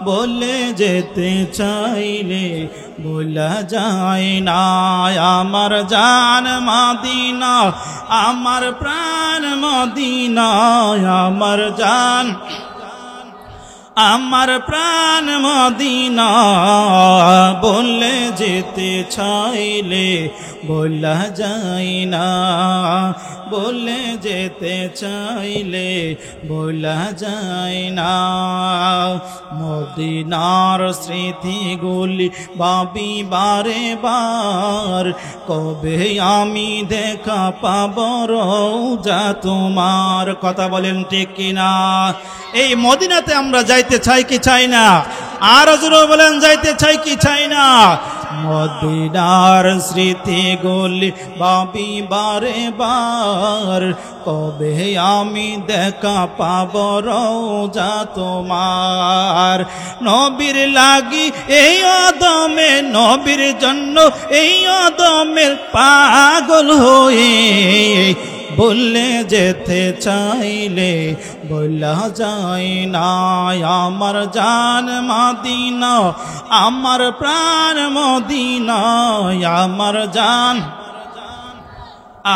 বলে যেতে চাইলে বলা যায় না আমার জান মদিনা আমার প্রাণ মদিনা আমার জান আমার প্রাণ মদিনা বলে যেতে চাইলে বলা যায় না, বলে যেতে চাইলে বলা যায় না। মদিনার স্মৃতিগুলি ভাবি বারে বার, কবে আমি দেখা পাব রওজা তোমার। কথা বলেন ঠিক কিনা? এই মদিনাতে আমরা যাইতে চাই কি চাই না? আর জোরে বলেন, যাইতে চাই কি চাই না? মদিনার স্মৃতিগুলি ভাবি বারে বার, কবে আমি দেখা পাব রওজা তোমার। নবীর লাগি এই আদমে, নবীর জন্য এই আদমের পাগল হয়ে বললে যেতে চাইলে বলা যায় না। আমার জান মদিনা, আমার প্রাণ মদিনা, আমার জান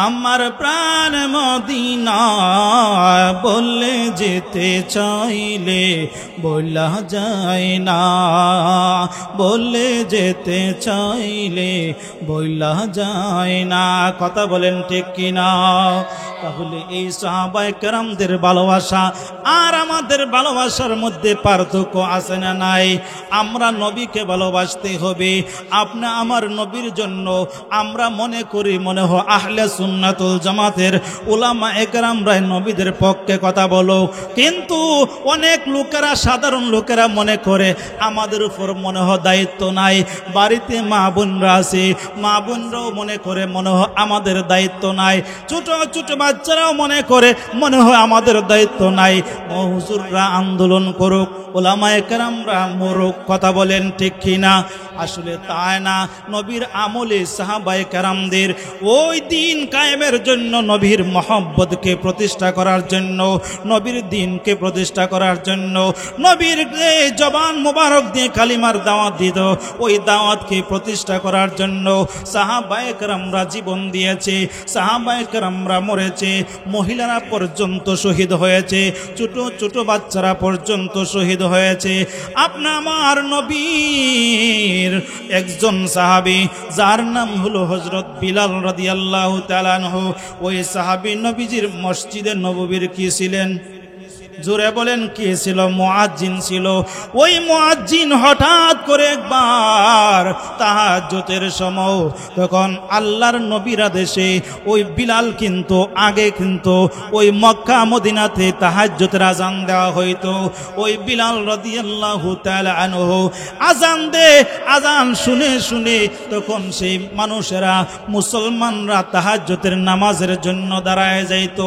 আমার প্রাণ মদিনা বললে যেতে চাইলে বলা যায় না, বললে যেতে চাইলে বলা যায় না। কথা বলেন ঠিক কিনা? তাহলে এই সাহাবায়ে কেরামদের ভালোবাসা আর আমাদের ভালোবাসার মধ্যে পার্থক্য আছে না নাই? আমরা নবীকে ভালোবাসতে হবে। আপনি আমার নবীর জন্য আমরা মনে করি, মনে হয় আহলে সুন্নাতুল জামাতের উলামা একরামরা নবীদের পক্ষে কথা বলো, কিন্তু অনেক লোকেরা, সাধারণ লোকেরা মনে করে আমাদের উপর মনে হয় দায়িত্ব নাই। বাড়িতে মা বোনরা আছে, মা বোনরাও মনে করে মনে হয় আমাদের দায়িত্ব নাই। ছোট ছোট বাচ্চারাও মনে করে মনে হয় আমাদের দায়িত্ব নাই। হুজুররা আন্দোলন করুক, উলামায়ে কেরামরা মরুক। কথা বলেন ঠিক কিনা? আসলে তাই না। নবীর আমলে সাহাবায়ে কেরামদের ওই দিন কায়েমের জন্য, নবীর মহব্বতকে প্রতিষ্ঠা করার জন্য, নবীর দিনকে প্রতিষ্ঠা করার জন্য, নবীর জবান মোবারক দিয়ে কালিমার দাওয়াত দিত, ওই দাওয়াতকে প্রতিষ্ঠা করার জন্য সাহাবায়ে কেরামরা জীবন দিয়েছে, সাহাবায়ে কেরামরা মরেছে, মহিলারা পর্যন্ত শহীদ হয়েছে, ছোট ছোট বাচ্চারা পর্যন্ত শহীদ হয়েছে। আপনা আমার নবীর একজন সাহাবী যার নাম হলো হযরত বিলাল রাদিয়াল্লাহু তাআলা আনহু, ওই সাহাবী নবীজির মসজিদে নববীর কি ছিলেন? জোরে বলেন কে ছিল? মুয়াজ্জিন ছিল। ওই মুয়াজ্জিন হঠাৎ করে একবার তাহাজ্জুদের সময়, তখন আল্লাহর নবীর আদেশে ওই বিলাল কিন্তু আগে কিন্তু ওই মক্কা মদিনাতে তাহাজ্জুদের আজান দেওয়া হইতো। ওই বিলাল রাদিয়াল্লাহু তাআলা আনহু আজান দে, আজান শুনে শুনে তখন সেই মানুষেরা, মুসলমানরা তাহাজ্জুদের নামাজের জন্য দাঁড়ায় যাইত,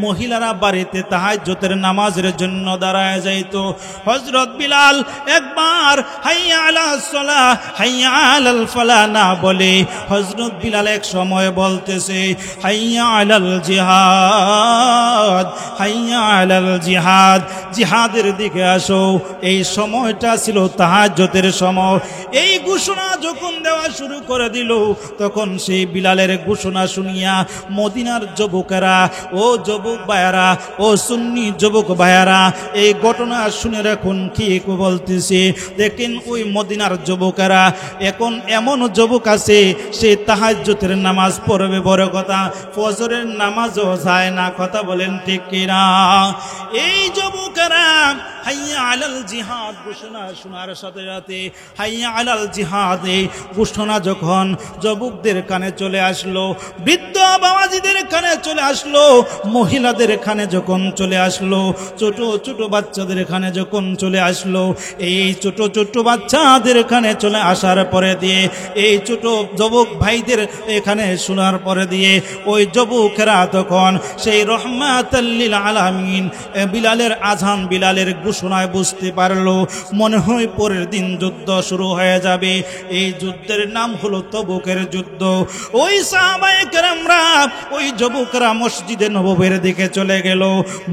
মহিলারা বাড়িতে তাহাজ্জুদের নামাজ জন্য দাঁড়ায় যাইতো। হযরত বিলাল একবার হাইয়া আলাস সালাহ হাইয়া আলাল ফালাহ না বলে হযরত বিলাল এক সময় বলতেছে হাইয়া আলাল জিহাদ, হাইয়া আলাল জিহাদ, জিহাদের দিকে আসো। এই সময়টা ছিল তাহাজ্জুদের সময়। এই ঘোষণা যখন দেওয়া শুরু করে দিল, তখন সেই বিলালের ঘোষণা শুনিয়া মদিনার যুবকেরা, ও যুবক ভাইয়ারা, ও সুন্নি যুবক ভাইয়ারা, এই ঘটনা শুনে রাখুন কি বলতেছে। দেখেন ওই মদিনার যুবকেরা, এখন এমন যুবক আছে সে তাহাজ্জুদের নামাজ পড়বে বড় কথা, ফজরের নামাজও যায় না। কথা বলেন ঠিক কিনা? এই যুবকেরা হাইয়া আলাল জিহাদ ঘোষণা শোনার সাথে সাথে হাইয়া আলাল জিহাদ এই ঘোষণা যখন যুবকদের কানে চলে আসলো, বৃদ্ধ বাবাজিদের কানে চলে আসলো, মহিলাদের কানে যখন চলে আসলো, ছোট ছোট বাচ্চাদের কানে যখন চলে আসলো, এই ছোট ছোট বাচ্চাদের কানে চলে আসার পরে দিয়ে, এই ছোট যুবক ভাইদের এখানে শোনার পরে দিয়ে, ওই যুবকেরা তখন সেই রহমাতাল লিল আলামিন বিলালের আজান, বিলালের ঘোষণায় বুঝতে পারলো মনে হয় পরের দিন যুদ্ধ শুরু হয়ে যাবে। এই যুদ্ধের নাম হলো তবুকের যুদ্ধ। ওই সাহাবায়ে কেরামরা ওই যুবকরা মসজিদে নববীর দিকে চলে গেল,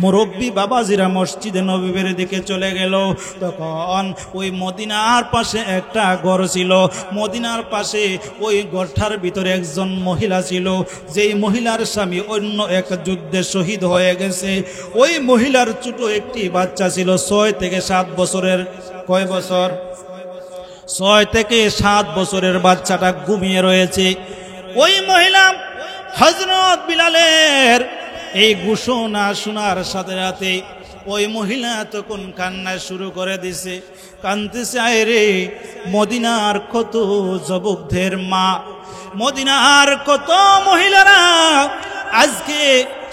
মুরব্বী বাবাজিরা মসজিদে নববীর দিকে চলে গেল। তখন ওই মদিনার পাশে একটা ঘর ছিল, মদিনার পাশে ওই ঘরটার ভিতরে একজন মহিলা ছিল, যেই মহিলার স্বামী অন্য এক যুদ্ধে শহীদ হয়ে গেছে। ওই মহিলার ছোট একটি বাচ্চা ছিল 6 থেকে 7 বছরের। কয় বছর? 6 থেকে 7 বছরের বাচ্চাটা ঘুমিয়ে রয়েছে। ওই মহিলা হযরত বিলালের এই ঘোষণা শোনার সাথে সাথে ওই মহিলা তখন কান্না শুরু করে দিছে, কাঁদতেছে, আয় রে মদিনার কত যুবকদের মা, মদিনার কত মহিলারা আজকে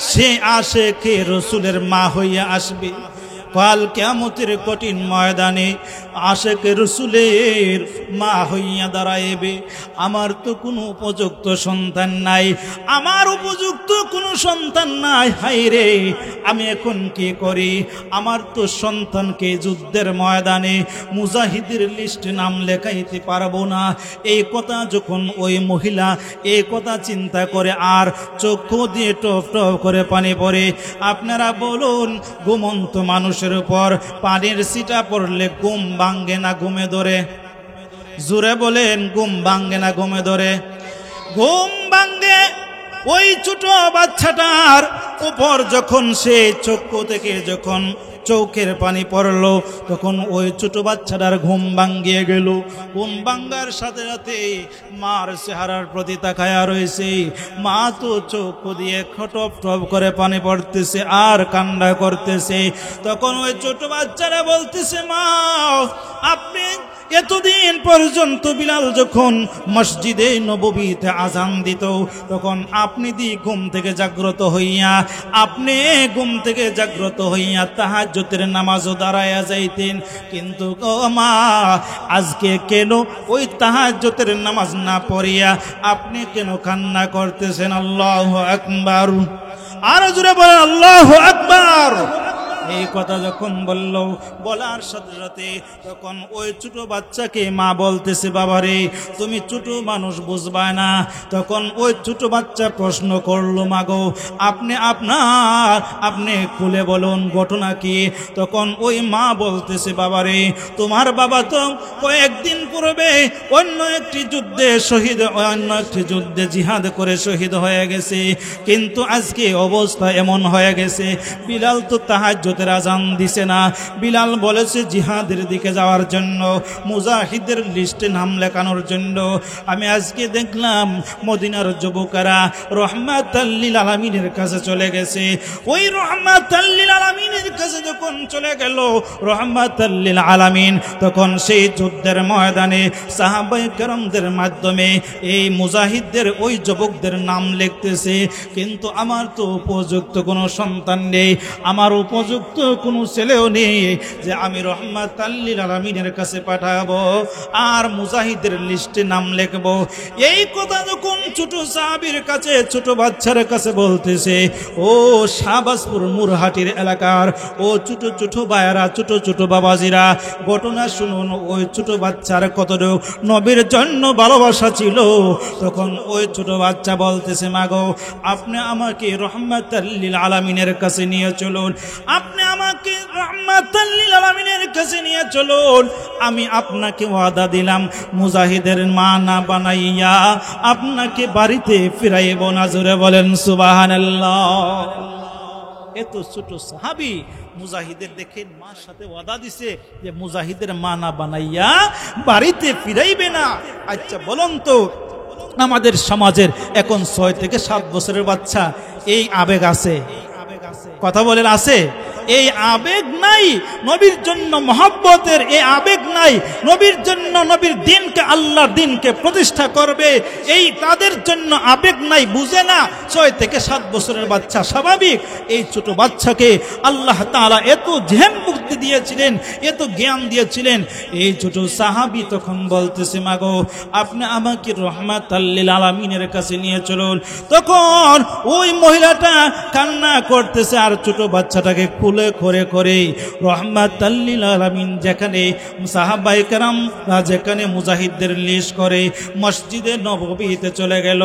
সে আশিকে রাসূলের মা হইয়া আসবে। কাল কিয়ামতের কঠিন ময়দানে আশিকে রাসূলের মা হইয়া দাঁড়াইবে। আমার তো কোনো উপযুক্ত সন্তান নাই, আমার উপযুক্ত কোনো সন্তান নাই, হায় রে আমি এখন কি করি? আমার তো সন্তানকে যুদ্ধের ময়দানে মুজাহিদের লিস্টে নাম লেখাইতে পারবো না। এই কথা যখন ওই মহিলা এই কথা চিন্তা করে আর চক্ষু দিয়ে টপ টপ করে পানি পড়ে। আপনারা বলুন, ঘুমন্ত মানুষের উপর পানির ছিটা পড়লে ঘুম ভাঙ্গে না ঘুমে ধরে? জোরে বলেন, ঘুম ভাঙ্গে না ঘুমে ধরে? ঘুম ভাঙ্গে। ওই ছোট বাচ্চাটার উপর যখন সে চক্ষু থেকে যখন চোখের পানি পড়লো, তখন ওই ছোট বাচ্চাটার ঘুম ভাঙ্গিয়ে গেল। ঘুম ভাঙ্গার সাথে সাথে মার চেহারার প্রতি তাকায়া রয়েছে। মা তো চক্ষু দিয়ে খটপ টপ করে পানি পড়তেছে আর কান্না করতেছে। তখন ওই ছোট বাচ্চারা বলতেছে, মা আপনি এতদিন পর্যন্ত বিলাল যখন মসজিদে নববীতে আজান দিত, তখন আপনি ঘুম থেকে জাগ্রত হইয়া তাহাজ্জুদের নামাজও দাঁড়ায়া যাইতেন, কিন্তু মা আজকে কেন ওই তাহাজ্জুদের নামাজ না পড়িয়া আপনি কেন কান্না করতেছেন? আল্লাহু আকবার। আর জোরে বলেন আল্লাহু আকবার। এই কথা যখন বলল, বলার সাথে সাথে তখন ওই ছোট বাচ্চাকে মা বলতেছে, বাবারে তুমি ছোট মানুষ বুঝবা না। তখন ওই ছোট বাচ্চা প্রশ্ন করলো, মাগো আপনি খুলে বলুন ঘটনা কি? তখন ওই মা বলতেছে, বাবারে তোমার বাবা তো কয়েকদিন পূর্বে অন্য একটি যুদ্ধে জিহাদ করে শহীদ হয়ে গেছে, কিন্তু আজকে অবস্থা এমন হয়ে গেছে, বিলাল তো তাহাজ্জুদের আজান দিছে না। বিলাল বলেছে জিহাদের দিকে যাওয়ার জন্য, মুজাহিদের লিস্টে নাম লেখানোর জন্য। আমি আজকে দেখলাম মদিনার যুবকেরা রহমাতাল লিল আলামিনের কাছে চলে গেছে। ওই রহমাতাল লিল আলামিনের কাছে যখন চলে গেল রহমাতাল লিল আলামিন, তখন সেই যুদ্ধের ময়দানে সাহাবায়ে কেরামদের মাধ্যমে এই মুজাহিদদের ওই যুবকদের নাম লিখতেছে, কিন্তু আমার তো উপযুক্ত কোনো সন্তান নেই, আমার উপযুক্ত কোনো ছেলেও নেই যে আমি রহমাতাল লিল আলামিনের কাছে পাঠাবো আর মুজাহিদের লিস্টে নাম লিখবো। এই কথা যখন ছোট সাহাবীর কাছে, ছোট বাচ্চার কাছে বলতেছে, ও শাহবাজপুর মুরহাটির এলাকার ও ছোট ছোট ভাইয়েরা, ছোট ছোট বাবাজিরা, ঘটনা শুনুন। ওই ছোট বাচ্চার কতটুকু নবীর জন্য ভালোবাসা ছিল। তখন ওই ছোট বাচ্চা বলতেছে, মাগো আপনি আমাকে রহমাতাল লিল আলামিনের কাছে নিয়ে চলুন, আপনি আমাকে রহমাতাল লিল আলামিনের কাছে নিয়ে চলুন। আমি আপনাকে ওয়াদা দিলাম মুজাহিদের মা না বানাইয়া আপনাকে বাড়িতে ফিরাইব না। জোরে বলেন সুবহানাল্লাহ। এত ছোট সাহাবী মুজাহিদের দেখে মার সাথে ওয়াদা দিছে যে মুজাহিদের মা না বানাইয়া বাড়িতে ফিরাইবে না। আচ্ছা বলুন তো, আমাদের সমাজের এখন 6 থেকে 7 বছরের বাচ্চা এই আবেগ আছে? কথা বলেন আছে? এই আবেগ নাই নবীর জন্য মহব্বতের, এই আবেগ নাই নবীর জন্য, নবীর দিনকে, আল্লাহর দিনকে প্রতিষ্ঠা করবে, এই তাদের জন্য আবেগ নাই, বুঝে না। 6 থেকে 7 বছরের বাচ্চা, স্বাভাবিক। এই ছোট বাচ্চাকে আল্লাহ তাআলা এত জেহেন বুদ্ধি দিয়েছিলেন, এত জ্ঞান দিয়েছিলেন। এই ছোট সাহাবী তখন বলতেছে, মাগো আপনি আমাকে রহমাতাল লিল আলামিনের কাছে নিয়ে চলুন। তখন ওই মহিলাটা কান্না করতেছে আর ছোট বাচ্চাটাকে খুলে উল্লেখ করে করে রহমাতাল লিল আলামিন যেখানে সাহাবায়ে কেরামরা যেখানে মুজাহিদদের লিস্ট করে মসজিদে নববীতে চলে গেল।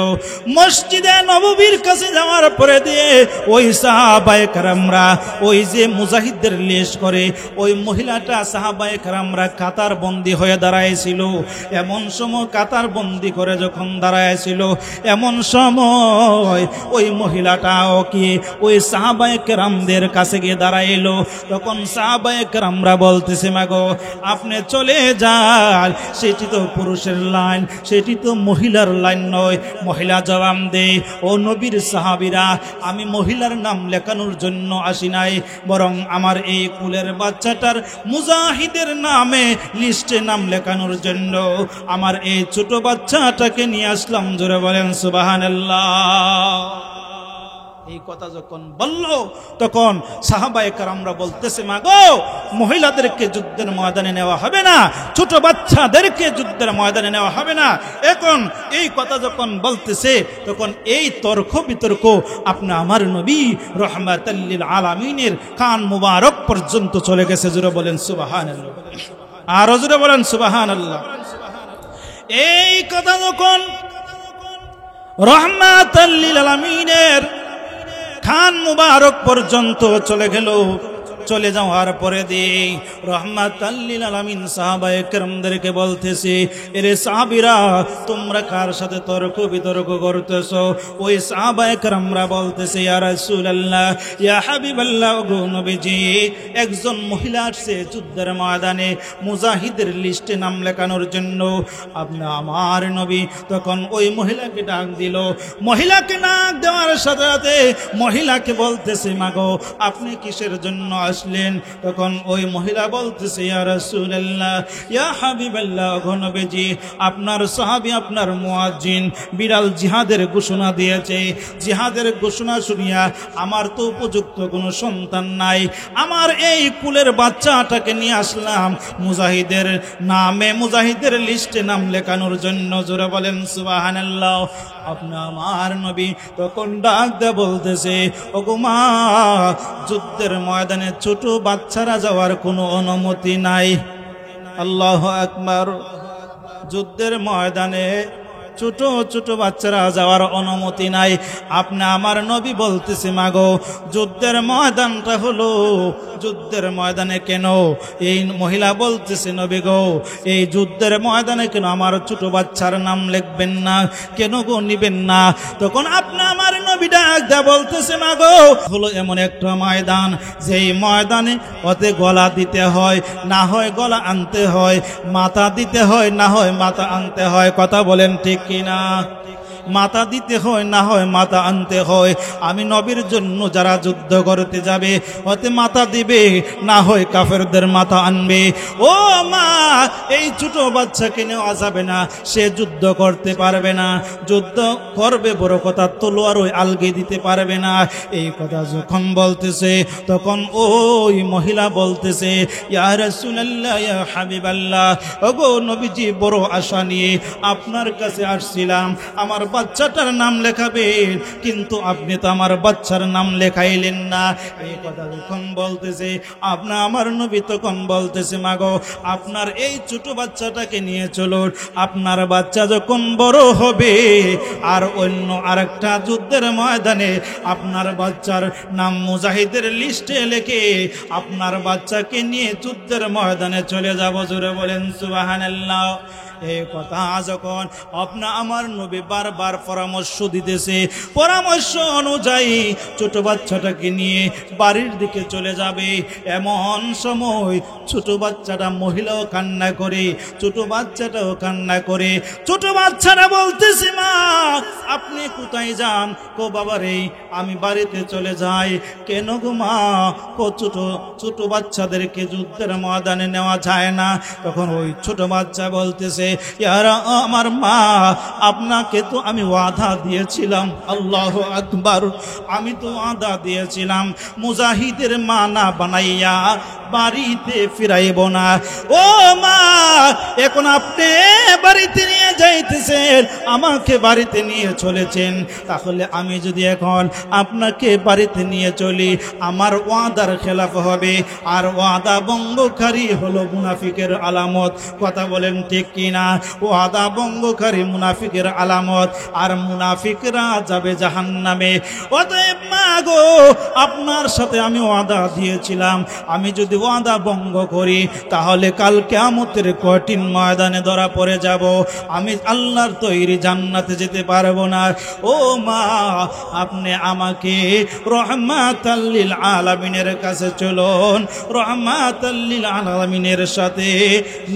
মসজিদে নববীর কাছে যাওয়ার পরে দিয়ে ওই সাহাবায়ে কেরামরা ওই যে মুজাহিদদের লিস্ট করে ওই মহিলাটা সাহাবায়ে কেরামরা কাতার বন্দী হয়ে দাঁড়ায়ছিল। এমন সময় কাতার বন্দী করে যখন দাঁড়ায়ছিল এমন সময় ওই মহিলাটাও কি ওই সাহাবায়ে কেরামদের কাছে গিয়ে দাঁড়াইলো। তখন সাহাবায়ে কেরামরা বলতেছে মাগো আপনি চলে যান, সেটি তো পুরুষের লাইন, সেটি তো মহিলার লাইন নয়। মহিলা জবাব দেয় ও নবীর সাহাবীরা আমি মহিলার নাম লেখানোর জন্য আসি নাই, বরং আমার এই কুলের বাচ্চাটার মুজাহিদের নামে লিস্টে নাম লেখানোর জন্য আমার এই ছোট বাচ্চাটাকে নিয়ে আসলাম। জোরে বলেন সুবহানাল্লাহ। এই কথা যখন বলল তখন সাহাবায়ে কেরামরা বলতেছে মাগো মহিলাদেরকে যুদ্ধের ময়দানে নেওয়া হবে না, ছোট বাচ্চাদেরকে যুদ্ধের ময়দানে নেওয়া হবে না। এখন এই কথা যখন বলতেছে তখন এই তর্ক বিতর্ক আপনি আমার নবী রহমাতাল লিল আলামিনের কান মুবারক পর্যন্ত চলে গেছে। জোরে বলেন সুবহানাল্লাহ, আর জোরে বলেন সুবহানাল্লাহ। এই কথা যখন রহমাতাল লিল আলামিনের খান মুবারক পর্যন্ত চলে গেল, চলে যাওয়ার পরে দিয়ে রহমাতাল লিল আলামিন সাহাবায়ে কেরামদেরকে বলতেছে এরে সাহাবীরা তোমরা কার সাথে তর্ক বিতর্ক করতেছো? ওই সাহাবায়ে কেরামরা বলতেছে ইয়া রাসূলুল্লাহ ইয়া হাবিবাল্লাহ গো নবীজি একজন মহিলা আসছে যুদ্ধের ময়দানে মুজাহিদের লিস্টে নাম লেখানোর জন্য, আপনি আমার নবী। তখন ওই মহিলাকে ডাক দিল। মহিলাকে ডাক দেওয়ার সাথে সাথে মহিলাকে বলতেছে মাগো আপনি কিসের জন্য আসলেন? তখন ওই মহিলা বলতেছে ইয়া রাসূলুল্লাহ ইয়া হাবিবাল্লাহ গো নবীজি আপনার সাহাবী আপনার মুয়াজ্জিন বিড়াল জিহাদের ঘোষণা দিয়েছে, জিহাদের ঘোষণা শুনিয়া আমার তো উপযুক্ত কোনো সন্তান নাই, আমার এই কুলের বাচ্চাটাকে নিয়ে আসলাম মুজাহিদের নামে মুজাহিদের লিস্টে নাম লেখানোর জন্য। জোরে বলেন সুবহানাল্লাহ। আপনি আমার নবী তখন ডাক দিয়ে বলতেছে ওগো মা যুদ্ধের ময়দানে ছোট বাচ্চারা যাওয়ার কোনো অনুমতি নাই। আল্লাহু আকবার। যুদ্ধের ময়দানে ছোট ছোট বাচ্চারা যাওয়ার অনুমতি নাই। আপনি আমার নবী বলতেছে মাগো যুদ্ধের ময়দানটা হলো যুদ্ধের ময়দানে কেন? এই মহিলা বলতেছে নবী গো এই যুদ্ধের ময়দানে কেন আমার ছোট বাচ্চার নাম লিখবেন না, কেন গো নিবেন না? তখন আপনি আমার নবী ডাক দা বলতেছে মাগো হলো এমন একটা ময়দান যেই ময়দানে ওতে গলা দিতে হয়, না হয় গলা আনতে হয়, মাথা দিতে হয়, না হয় মাথা আনতে হয়। কথা বলেন ঠিক কিনা? মাথা দিতে হয়, না হয় মাথা আনতে হয়। আমি নবীর জন্য যারা যুদ্ধ করতে যাবে হতে মাথা দিবে, না হয় কাফেরদের মাথা আনবে। ও মা এই ছোট বাচ্চাকে নেওয়া যাবে না, সে যুদ্ধ করতে পারবে না, যুদ্ধ করবে বড় কথা তলোয়ার ওই আলগে দিতে পারবে না। এই কথা যখন বলতেছে তখন ওই মহিলা বলতেছে ইয়া রাসূলুল্লাহ ইয়া হাবিবাল্লাহ ওগো নবীজি বড় আশা নিয়ে আপনার কাছে আসছিলাম আমার বাচ্চাটার নাম লেখাবেন, কিন্তু আপনি তো আমার বাচ্চার নাম লেখাইলেন না। এই কথা যখন বলতেছে আপনা আমার নবী তখন বলতেছে মাগো আপনার এই ছোট বাচ্চাটাকে নিয়ে চলুন, আপনার বাচ্চা যখন বড় হবে আর অন্য আরেকটা যুদ্ধের ময়দানে আপনার বাচ্চার নাম মুজাহিদের লিস্টে লিখে আপনার বাচ্চাকে নিয়ে যুদ্ধের ময়দানে চলে যাব। জোরে বলেন সুবহানাল্লাহ। এই কথা যখন আপনা আমার নবী বারবার পরামর্শ দিতেছে, পরামর্শ অনুযায়ী ছোট বাচ্চাটাকে নিয়ে বাড়ির দিকে চলে যাবে। এমন সময় ছোট বাচ্চাটা মহিলাও কান্না করে, ছোট বাচ্চাটাও কান্না করে। ছোট বাচ্চারা বলতেছে মা আপনি কোথায় যান? কো বাবা রে আমি বাড়িতে চলে যাই। কেন গো মা? কো ছোট বাচ্চাদেরকে যুদ্ধের ময়দানে নেওয়া যায় না। তখন ওই ছোট বাচ্চা বলতেছে ইয়ারা আমার মা আপনাকে তো আমি ওয়াদা দিয়েছিলাম, আল্লাহু আকবার, আমি তো ওয়াদা দিয়েছিলাম মুজাহিদের মা না বানাইয়া বাড়িতে ফিরাইব না। ও মা এখন আপনি বাড়িতে নিয়ে যাইতেছেন, আমাকে বাড়িতে নিয়ে চলেছেন, তাহলে আমি যদি এখন আপনাকে বাড়িতে নিয়ে চলি আমার ওয়াদার খেলাফ হবে, আর ওয়াদা ভঙ্গকারী হলো মুনাফিকের আলামত। কথা বলেন ঠিক কিনা? ওয়াদা ভঙ্গকারী মুনাফিকের আলামত, আর মুনাফিকরা যাবে জাহান্নামে। অতএব মা গো, আপনার সাথে আমি ওয়াদা দিয়েছিলাম, আমি যদি ওয়াদা ভঙ্গ করি তাহলে কাল কিয়ামতের কঠিন ময়দানে ধরা পড়ে যাব, আমি আল্লাহর তৈরি জান্নাতে যেতে পারবো না। ও মা, আপনি আমাকে রহমাতাল লিল আলামিনের কাছে চলুন, রহমাতাল লিল আলামিনের সাথে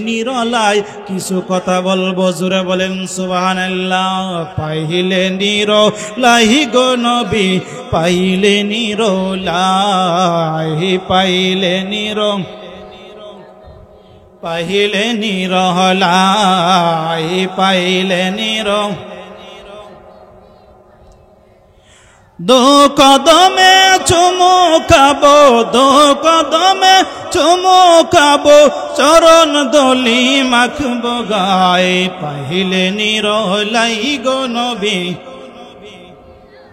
নিরলায় কিছু কথা বলবো। জোরে বলেন সুবহানাল্লাহ। পাইলে নিরলাহি গো নবী, পাইলে নিরলাহি, পাইলে পাইলে নিরলাই, পাইলে দো কদমে চুমু খাবো, দো কদমে চুমু খাবো, চরণ দলি মাখবো গায়ে, পাইলে নিরলাই গো নবী।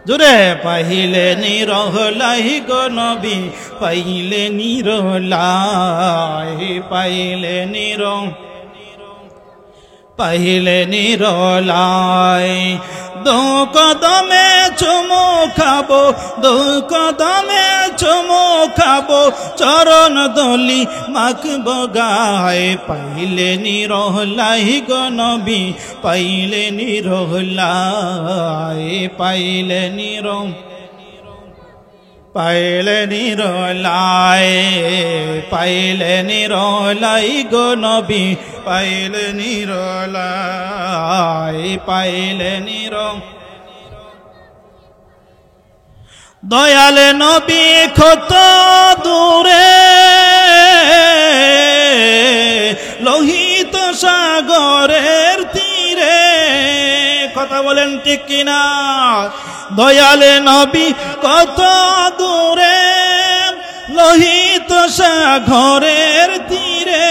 জোরে, পাইলে নিরলাই গো নবী, পাইলে নিরলাই, পাইলে পাইলে নিরলাই। দো কদমে চুমু খাবো, দো কদমে চুমু খাবো, চরণ দলি মাখবো গায়ে, পাইলে নিরলাই গো নবী, পাইলে নিরলাই, পাইলে পাইলে নিরলাই, পাইলে নিরলাই গো নবী, পাইলে নিরলাই, পাইলে দয়াল নবী কত দূরে, লোহিত সাগরের তীরে। কথা বলেন ঠিক কিনা? দয়াল নবী কত দূরে, লোহিত সাগরের তীরে।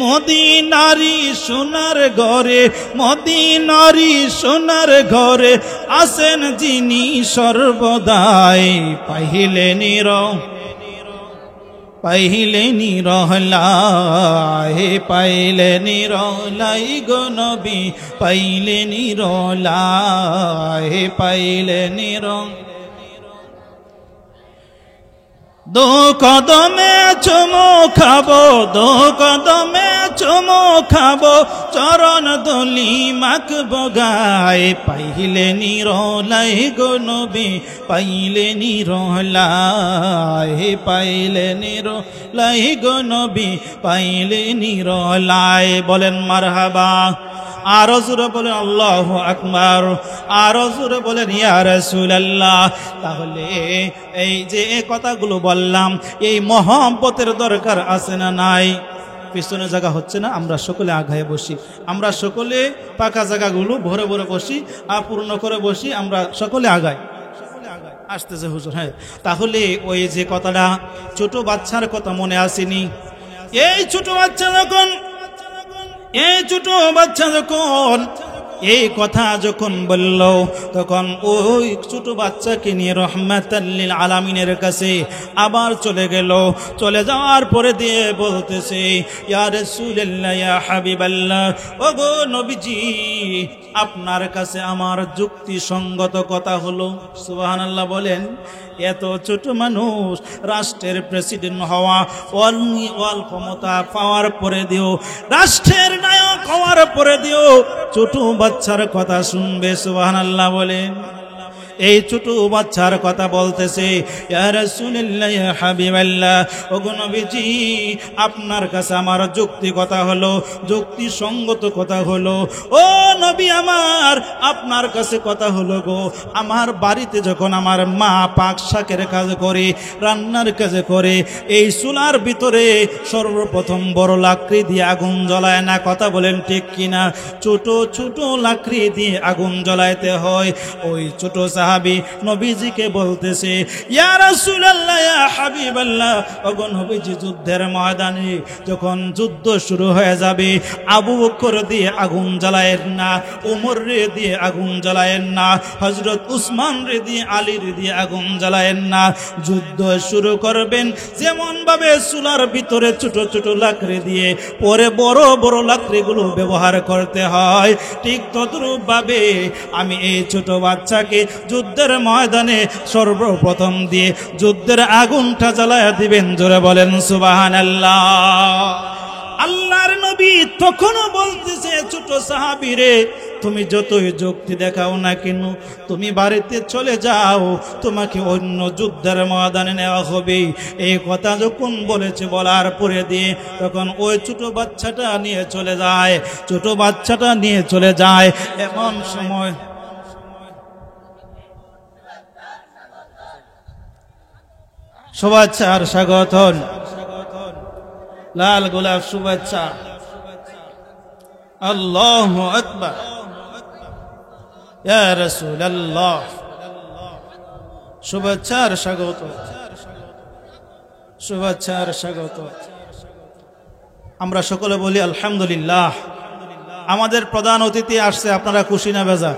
মদিনারি সোনার ঘরে, মদিনারি সোনার ঘরে আসেন যিনি সর্বদাই, পাইলে পাইলে নিরলাই, পাইলে নিরলাই গো নবী, পাইলে নিরলাই, পাইলে দো কদমে চুমু খাবো, দো কদমে চুমু খাবো, চরণ দলি মাখবো গায়ে, পাইলে নিরলাই গো নবী, পাইলে নিরলাই, পাইলে নিরলাই গো নবী, পাইলে নিরলাই। বলেন মারহাবা। আরো জোরে বলেন আল্লাহু আকবার, আরো জোরে বলেন ইয়া রাসূলুল্লাহ। তাহলে এই যে কথাগুলো বললাম, এই মহব্বতের দরকার আছে না নাই? পিছনে জায়গা হচ্ছে না, আমরা সকলে আগায় বসি, আমরা সকলে পাকা জায়গাগুলো ভরে ভরে বসি, পূর্ণ করে বসি, আমরা সকলে আগাই। আসতেছে হুজুর। হ্যাঁ, তাহলে ওই যে কথাটা ছোট বাচ্চার কথা মনে আসেনি? এই ছোট বাচ্চা যখন, এই ছোট বাচ্চা যখন এই কথা যখন বলল, তখন ওই ছোট বাচ্চাকে নিয়ে রহমাতাল লিল আলামিনের কাছে আবার চলে গেল। চলে যাওয়ার পরে দিয়ে বলতেছে, ইয়া রাসূলুল্লাহ, ইয়া হাবিবাল্লাহ, ওগো নবীজি, আপনার কাছে আমার যুক্তিসঙ্গত কথা হলো। সুবহানাল্লাহ বলেন। এত ছোট মানুষ, রাষ্ট্রের প্রেসিডেন্ট হওয়া, ওয়াল ক্ষমতা পাওয়ার পরে দিও, রাষ্ট্রের নায়ক হওয়ার পরে দিও, ছোট বাচ্চার কথা শুনবে? সুবহানাল্লাহ বলেন। এই ছোট বাচ্চার কথা বলতেছে, ইয়া রাসূলুল্লাহ, ইয়া হাবিবাল্লাহ, ওগো নবীজি, আপনার কাছে আমার যুক্তি কথা হলো, যুক্তিসঙ্গত কথা হলো। ও নবী আমার, আপনার কাছে কথা হলো গো, আমার বাড়িতে যখন আমার মা পাক শাকের কাজ করে, রান্নার কাজ করে, এই চুলার ভিতরে সর্বপ্রথম বড় লাকড়ি দিয়ে আগুন জ্বলায় না? কথা বলেন ঠিক কিনা? ছোট ছোট লাকড়ি দিয়ে আগুন জ্বলাইতে হয়। ওই ছোট সাহাবী নবীজিকে বলতেছে, ইয়া রাসূলুল্লাহ, ইয়া হাবিবাল্লাহ, ওগো নবীজি, যুদ্ধের ময়দানে যখন যুদ্ধ শুরু হয়ে যাবে, আবু বকর দিয়ে আগুন জ্বালায় না, না, উমর রে দিয়ে আগুন জ্বালায়েন না, হযরত উসমান রে দিয়ে আলী রে দিয়ে আগুন জ্বালায়েন না। যুদ্ধ শুরু করবেন যেমন ভাবে চুলার ভিতরে ছোট ছোট লাকড়ি দিয়ে পরে বড় বড় লাকড়িগুলো ব্যবহার করতে হয়, ঠিক তদ্রূপ ভাবে আমি এই ছোট বাচ্চাকে যুদ্ধের ময়দানে সর্বপ্রথম দিয়ে যুদ্ধের আগুনটা জ্বালায়া দিবেন। জোরে বলেন সুবহানাল্লাহ। আল্লাহর নবী তখনও বলতেছে, ছোট সাহাবী রে, তুমি যতই যুক্তি দেখাও না কেন, তুমি বাড়িতে চলে যাও, তোমাকে অন্য যুদ্ধের ময়দানে নেওয়া হবে। এই কথা যখন বলেছে, বলার পরে দিয়ে তখন ওই ছোট বাচ্চাটা নিয়ে চলে যায়, ছোট বাচ্চাটা নিয়ে চলে যায়। এমন সময় শুভেচ্ছা আর স্বাগতন, লাল গোলাপ শুভেচ্ছা। আল্লাহু আকবার, ইয়া রাসূলুল্লাহ। শুভেচ্ছা আর স্বাগত, শুভেচ্ছা আর স্বাগত। আমরা সকলে বলি আলহামদুলিল্লাহ। আমাদের প্রধান অতিথি আসছে, আপনারা খুশি না বেজার?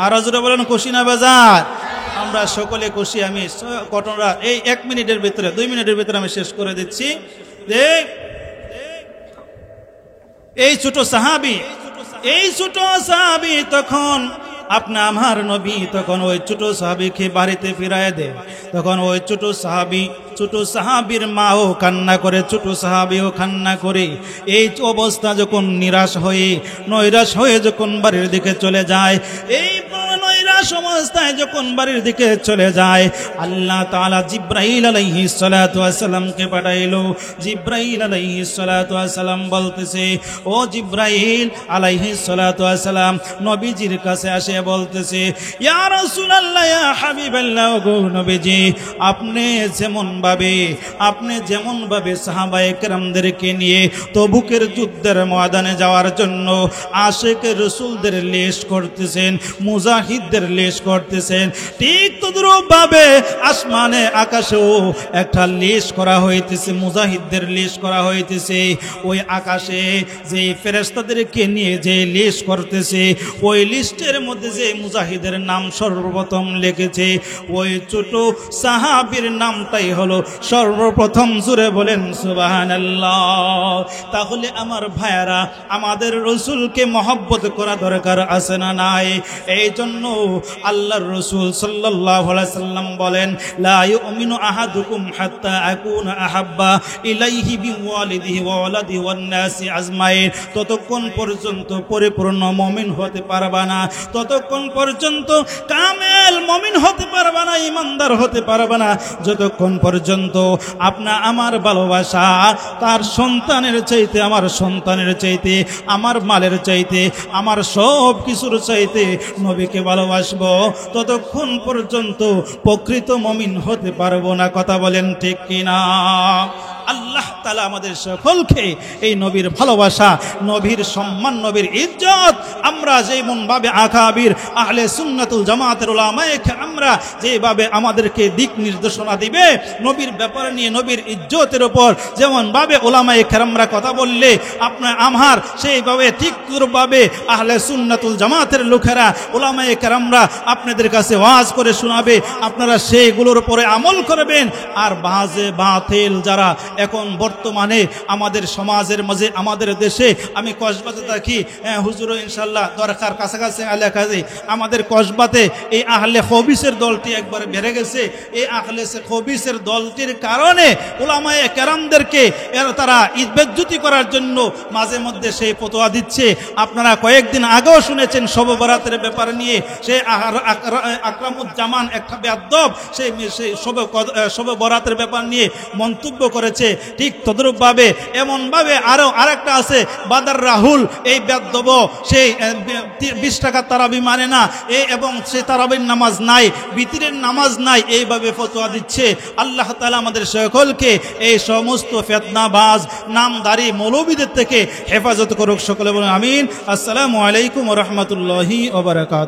আর জোরে বলেন খুশি না বেজার? আমরা সকলে খুশি। আমি ঘটনা এই 1 মিনিটের ভিতরে 2 মিনিটের ভিতরে আমি শেষ করে দিচ্ছি। এই ছোট সাহাবী তখন আপনা আমার নবী তখন ওই ছোট সাহাবীকে বাড়িতে ফিরায় দেয়। তখন ওই ছোট সাহাবীর মাও কান্না করে, ছোট সাহাবীও কান্না করে। এই অবস্থা যখন নৈরাশ হয়ে যখন বাড়ির দিকে চলে যায়, এই নৈরাশ অবস্থায় যখন বাড়ির দিকে চলে যায়, আল্লাহ তাআলা জিব্রাইল আলাইহিস সালাতু ওয়াস সালামকে পাঠাইলো। জিব্রাইল আলাইহিস সালাতু ওয়াস সালাম বলতেছে, ও জিব্রাইল আলাইহিস সালাতু ওয়াস সালাম নবীজির কাছে আসে বলতেছে, ইয়া রাসূলুল্লাহ, ইয়া হাবিবাল্লাহ, গো নবীজি, আপনি যেমন ভাবে সাহাবায়ে কেরামদেরকে নিয়ে তবুকের যুদ্ধের ময়দানে যাওয়ার জন্য আশিকে রাসূলদের লেশ করতেছেন, মুজাহিদদের লেশ করতেছেন, ঠিক তদ্রূপ ভাবে আসমানে আকাশেও একটা লেশ করা হইতেছে, মুজাহিদদের লেশ করা হইতেছে। ওই আকাশে যে ফেরেশতাদেরকে নিয়ে যে লেশ করতেছে, ওই লিস্টের মধ্যে যে মুজাহিদের নাম সর্বপ্রথম লিখেছে, ওই ছোট সাহাবীর নামটাই হলো সর্বপ্রথম। জোরে বলেন সুবহানাল্লাহ। তাহলে আমার ভাইয়ারা, আমাদের রাসূলকে মহব্বত করা দরকার আছে না নাই? এই জন্য আল্লাহর রাসূল সাল্লাল্লাহু আলাইহি সাল্লাম বলেন, লা ইউমিনু আহাদুকুম হাত্তা আকুনা আহাব্বা ইলাইহি বিওয়ালিদিহি ওয়া ওয়ালাদিহি ওয়ান নাসি আজমাইন। ততক্ষণ পর্যন্ত পরিপূর্ণ মুমিন হতে পারবা না, ততক্ষণ পর্যন্ত কামেল মুমিন হতে পারবা না, ইমানদার হতে পারবা না, যতক্ষণ পর্যন্ত আমার ভালোবাসা তার সন্তানের চাইতে, আমার সন্তানের চাইতে, আমার মালের চাইতে, আমার সব কিছুর চাইতে নবীকে ভালোবাসবো, ততক্ষণ পর্যন্ত প্রকৃত মুমিন হতে পারবো না। কথা বলেন ঠিক কিনা? আল্লাহ তাআলা আমাদের সকলকে এই নবীর ভালোবাসা, নবীর সম্মান, নবীর ইজ্জত আমরা যেমন ভাবে আকাবির আহলে সুন্নাতুল জামাতের উলামায়ে আমরা যেভাবে আমাদেরকে দিক নির্দেশনা দিবে নবীর ব্যাপারে নিয়ে, নবীর ইজ্জতের উপর যেমন ভাবে উলামায়ে কেরামরা কথা বললে আমার সেইভাবে ঠিকভাবে আহলে সুন্নাতুল জামাতের লোকেরা, উলামায়ে কেরামরা আপনাদের কাছে ওয়াজ করে শোনাবে, আপনারা সেইগুলোর উপরে আমল করবেন। আর বাতিল যারা এখন বর্তমানে আমাদের সমাজের মাঝে, আমাদের দেশে, আমি কসবাতে থাকি, হুজুর ইনশাআল্লাহ দরকার কাছাকাছি এলাকায় আমাদের কসবাতে এই আহলে খবিসের দলটি একবার বেড়ে গেছে। এই আহলে খবিসের দলটির কারণে উলামায়ে কেরামদেরকে তারা ইজ্জতি করার জন্য মাঝে মধ্যে সেই ফতোয়া দিচ্ছে। আপনারা কয়েকদিন আগেও শুনেছেন শবে বরাতের ব্যাপার নিয়ে, সেই আকরামুজ্জামান একটা বেয়াদব সেই শবে বরাতের ব্যাপার নিয়ে মন্তব্য করেছে। ঠিক তদ্রূপভাবে এমনভাবে আরেকটা আছে বাদার রাহুল, এই বেয়াদব, সেই 20 টাকা তারাবি মানে না, এবং সে তারাবির নামাজ নাই, বিতিরের নামাজ নাই, এইভাবে ফতোয়া দিচ্ছে। আল্লাহ তাআলা আমাদের সকলকে এই সমস্ত ফিতনাবাজ নামধারী মৌলবীদের থেকে হেফাজত করুক। সকলে বলেন আমিন। আসসালামু আলাইকুম ওয়া রাহমাতুল্লাহি ওয়া বারাকাতুহু।